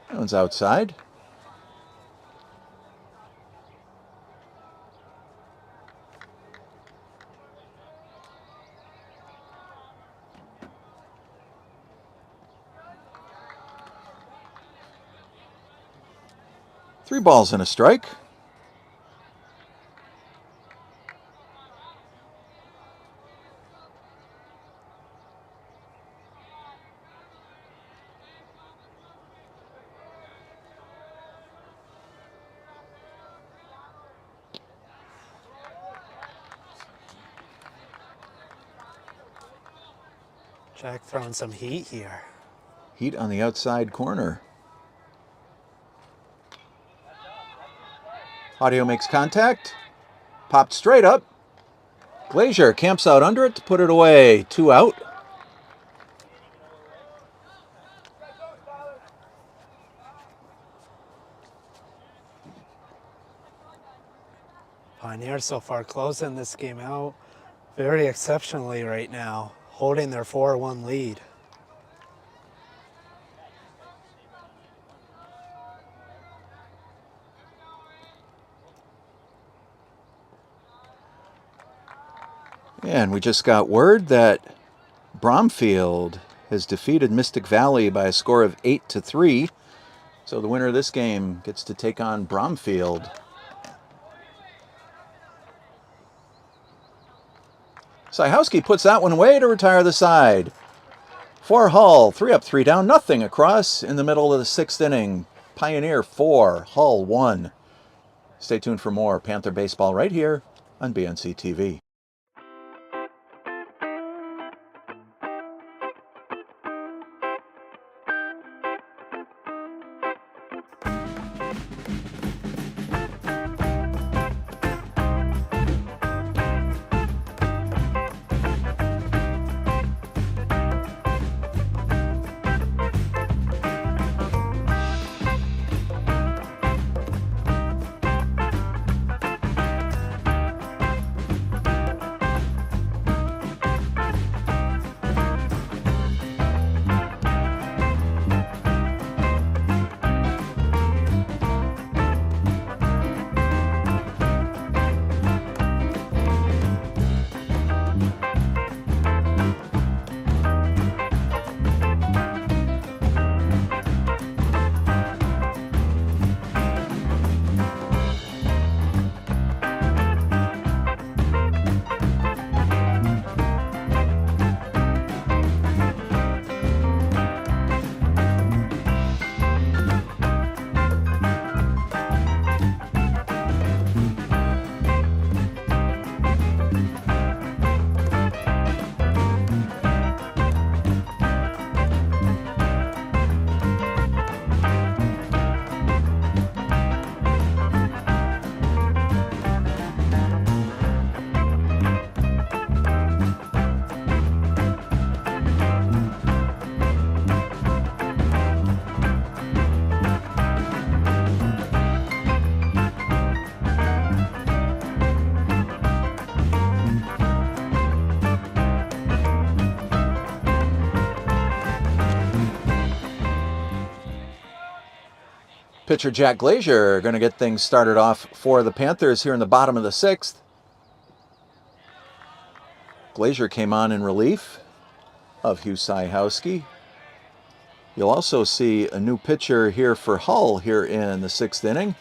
That one's outside. Three balls and a strike. Jack throwing some heat here. Heat on the outside corner. Audio makes contact. Popped straight up. Glazier camps out under it to put it away. 2 out. Pioneers so far closing this game out very exceptionally right now, holding their 4-1 lead. And we just got word that Bromfield has defeated Mystic Valley by a score of 8-3. So the winner of this game gets to take on Bromfield. Syhowski puts that one away to retire the side. For Hull, 3 up, 3 down, nothing across in the middle of the 6th inning. Pioneer 4, Hull 1. Stay tuned for more Panther baseball right here on BNC TV. Pitcher Jack Glazier going to get things started off for the Panthers here in the bottom of the 6th. Glazier came on in relief of Hugh Syhowski. You'll also see a new pitcher here for Hull here in the 6th inning,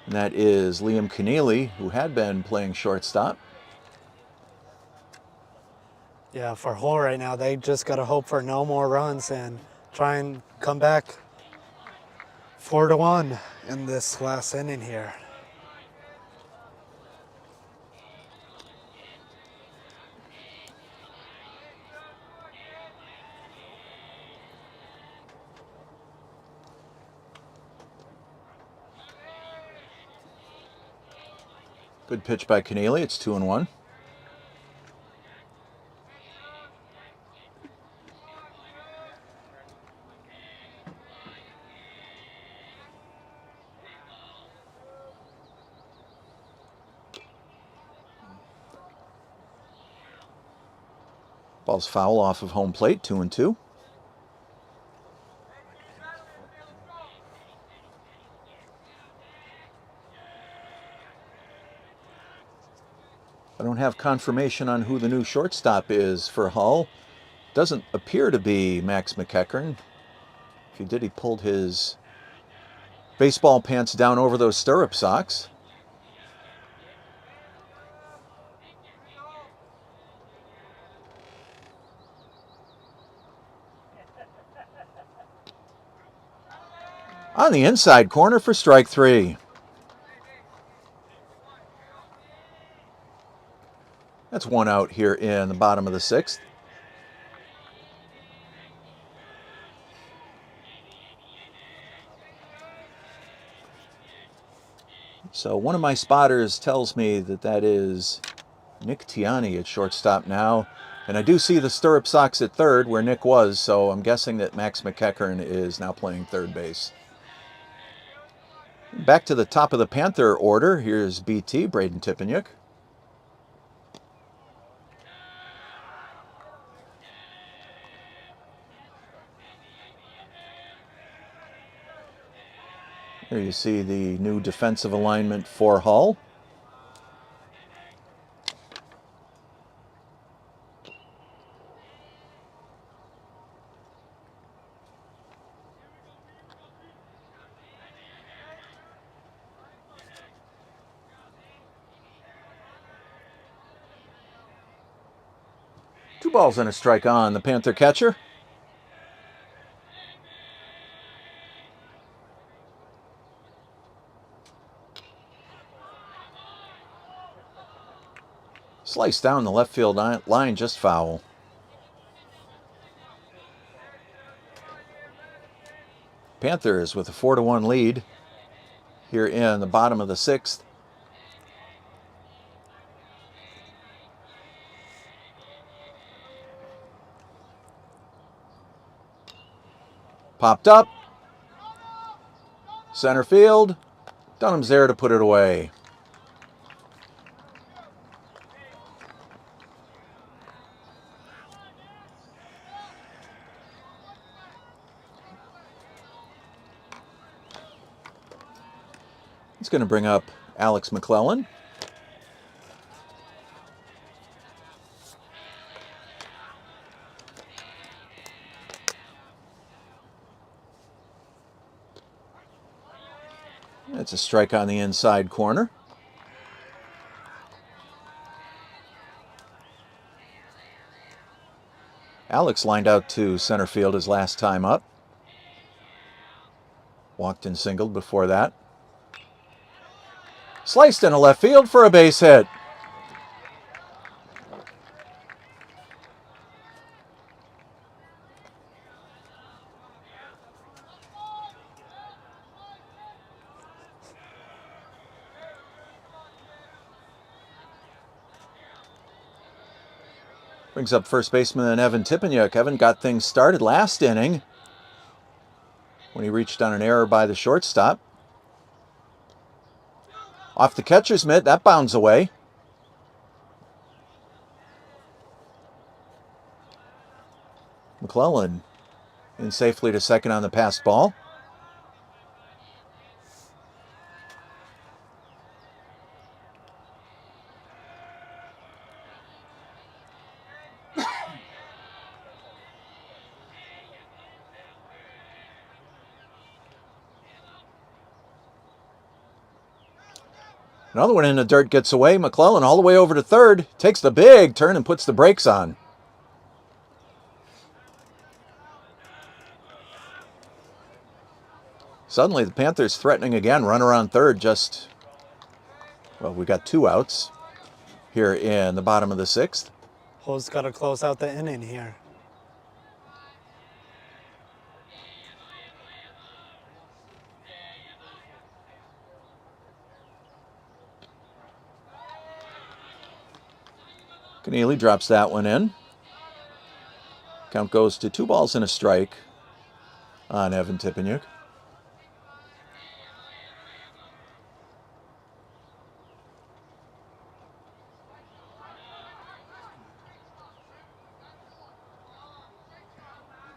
and that is Liam Keneally, who had been playing shortstop. Yeah, for Hull right now, they just got to hope for no more runs and try and come back 4-1 in this last inning here. Good pitch by Keneally. It's 2-1. Ball's foul off of home plate, 2-2. I don't have confirmation on who the new shortstop is for Hull. Doesn't appear to be Max McEachern. If he did, he pulled his baseball pants down over those stirrup socks. On the inside corner for strike 3. That's 1 out here in the bottom of the 6th. So one of my spotters tells me that that is Nick Tiani at shortstop now. And I do see the stirrup socks at third where Nick was, so I'm guessing that Max McEachern is now playing third base. Back to the top of the Panther order. Here's BT, Braden Tipeniuk. Here you see the new defensive alignment for Hull. Two balls and a strike on the Panther catcher. Sliced down the left field line, just foul. Panthers with a 4-1 lead here in the bottom of the sixth. Popped up. Center field. Dunham's there to put it away. It's going to bring up Alex McClellan. It's a strike on the inside corner. Alex lined out to center field his last time up. Walked and singled before that. Sliced into left field for a base hit. Brings up first baseman Evan Tipeniuk. Evan got things started last inning when he reached on an error by the shortstop. Off the catcher's mitt, that bounds away. McClellan in safely to second on the passed ball. Another one in the dirt gets away. McClellan all the way over to third. Takes the big turn and puts the brakes on. Suddenly the Panthers threatening again. Runner on third just... Well, we got two outs here in the bottom of the sixth. Ho's got to close out the inning here. Keneally drops that one in. Count goes to 2 balls and a strike on Evan Tipeniuk.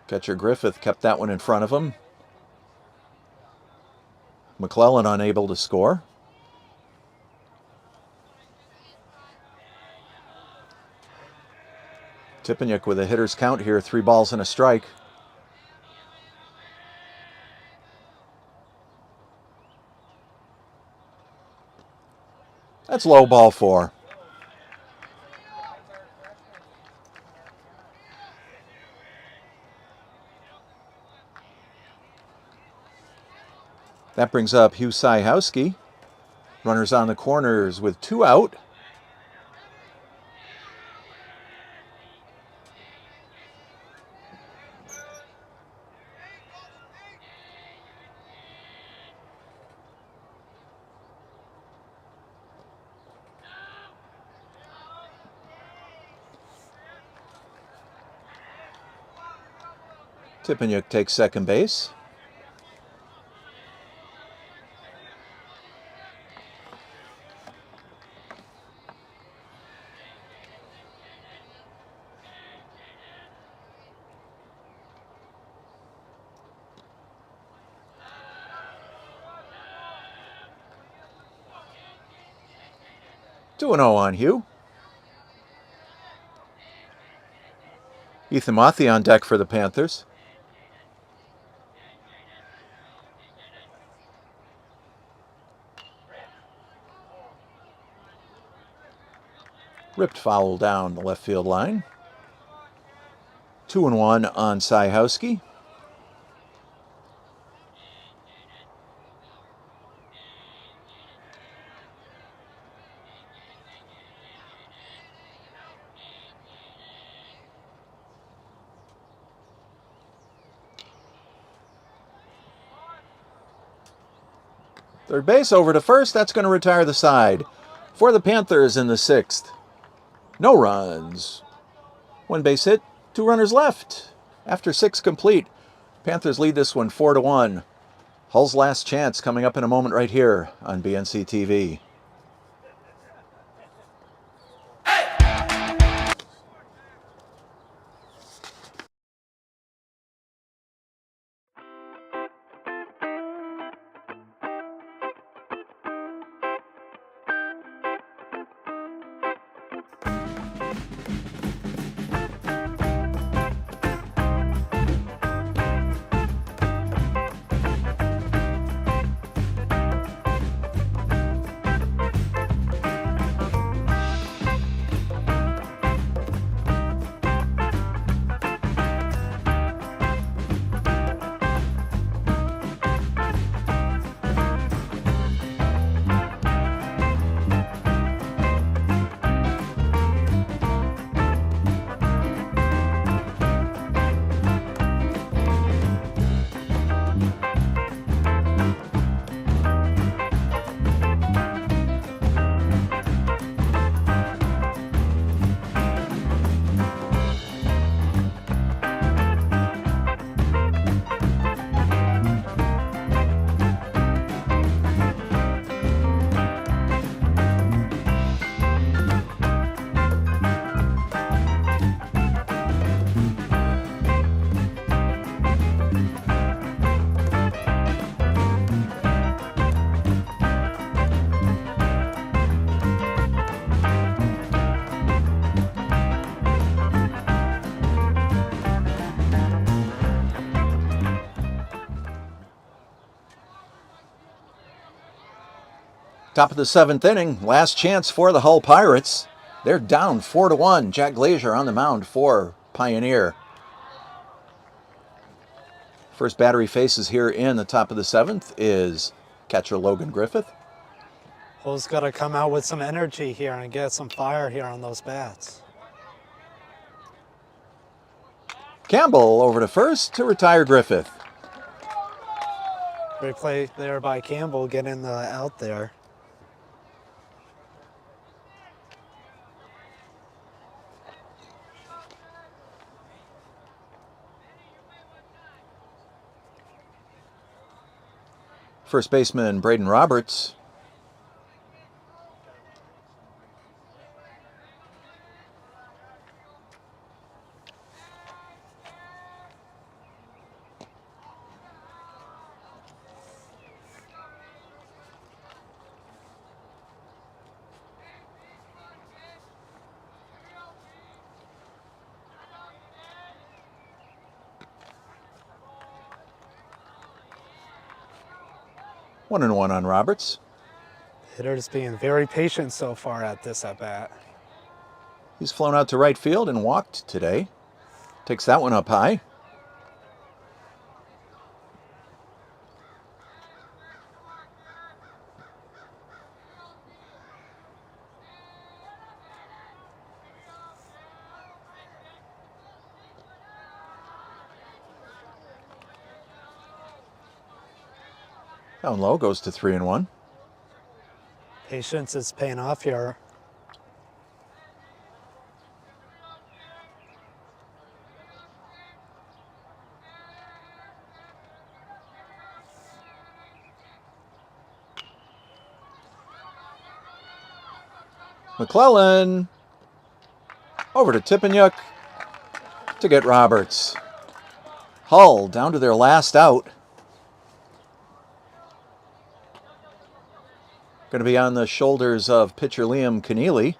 Catcher Griffith kept that one in front of him. McClellan unable to score. Tipeniuk with a hitter's count here, 3 balls and a strike. That's low, ball 4. That brings up Hugh Sajewski. Runners on the corners with 2 out. Tippanyuk takes second base. Two and 0 on Hugh. Ethan Mothie on deck for the Panthers. Ripped foul down the left field line. 2 and 1 on Syhowski. Third base over to first. That's going to retire the side. For the Panthers in the sixth. No runs. One base hit, 2 runners left. After 6 complete, Panthers lead this one 4-1. Hull's last chance coming up in a moment right here on BNC TV. Top of the 7th inning, last chance for the Hull Pirates. They're down 4-1. Jack Glazier on the mound for Pioneer. First batter he faces here in the top of the 7th is catcher Logan Griffith. Hull's got to come out with some energy here and get some fire here on those bats. Campbell over to first to retire Griffith. Great play there by Campbell getting the out there. First baseman Braden Roberts. One and one on Roberts. Hitter's being very patient so far at this at-bat. He's flown out to right field and walked today. Takes that one up high. Down low, goes to 3-1. Patience is paying off here. McClellan over to Tippanyuk to get Roberts. Hull down to their last out. Going to be on the shoulders of pitcher Liam Keneally.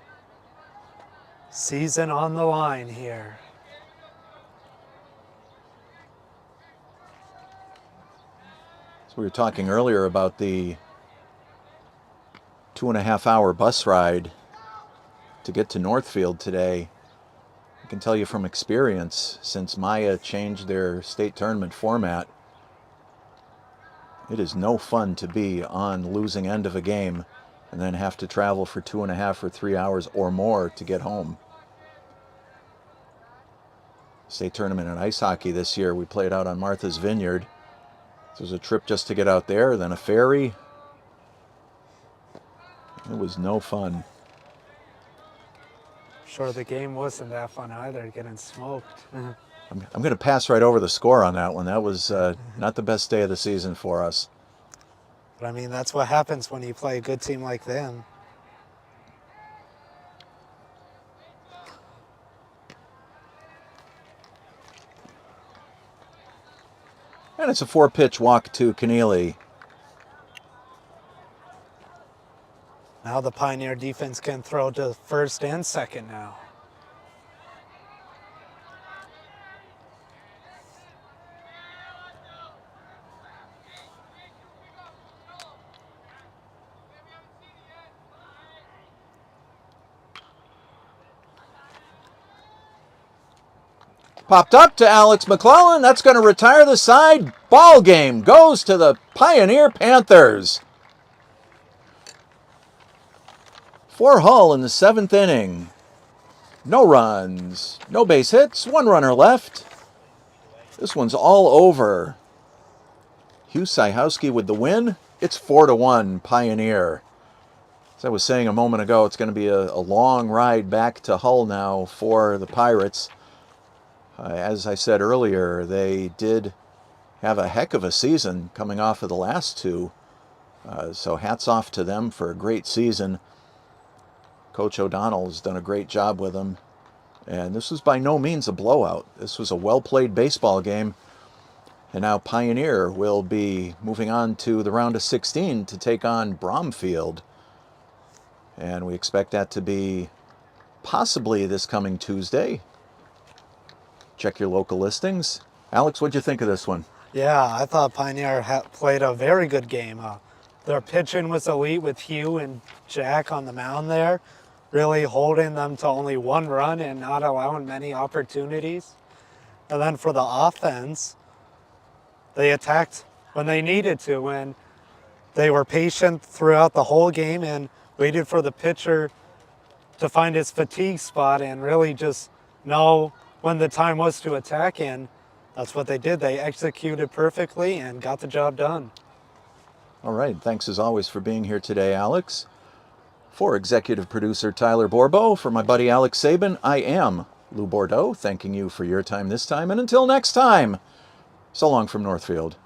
Season on the line here. So we were talking earlier about the 2.5-hour bus ride to get to Northfield today. I can tell you from experience, since MIAA changed their state tournament format, it is no fun to be on losing end of a game and then have to travel for 2.5 or 3 hours or more to get home. State tournament in ice hockey this year, we played out on Martha's Vineyard. It was a trip just to get out there, then a ferry. It was no fun. Sure, the game wasn't that fun either, getting smoked. I'm going to pass right over the score on that one. That was not the best day of the season for us. But I mean, that's what happens when you play a good team like them. And it's a 4-pitch walk to Keneally. Now the Pioneer defense can throw to first and second now. Popped up to Alex McClellan. That's going to retire the side. Ball game goes to the Pioneer Panthers. For Hull in the 7th inning. No runs, no base hits, 1 runner left. This one's all over. Hugh Syhowski with the win. It's 4-1 Pioneer. As I was saying a moment ago, it's going to be a long ride back to Hull now for the Pirates. As I said earlier, they did have a heck of a season coming off of the last 2. So hats off to them for a great season. Coach O'Donnell's done a great job with them. And this was by no means a blowout. This was a well-played baseball game. And now Pioneer will be moving on to the round of 16 to take on Bromfield. And we expect that to be possibly this coming Tuesday. Check your local listings. Alex, what'd you think of this one? Yeah, I thought Pioneer played a very good game. Their pitching was elite with Hugh and Jack on the mound there, really holding them to only 1 run and not allowing many opportunities. And then for the offense, they attacked when they needed to, and they were patient throughout the whole game and waited for the pitcher to find his fatigue spot and really just know when the time was to attack, and that's what they did. They executed perfectly and got the job done. All right. Thanks as always for being here today, Alex. For executive producer Tyler Borbo, for my buddy Alex Sabin, I am Lou Bordeaux, thanking you for your time this time. And until next time, so long from Northfield.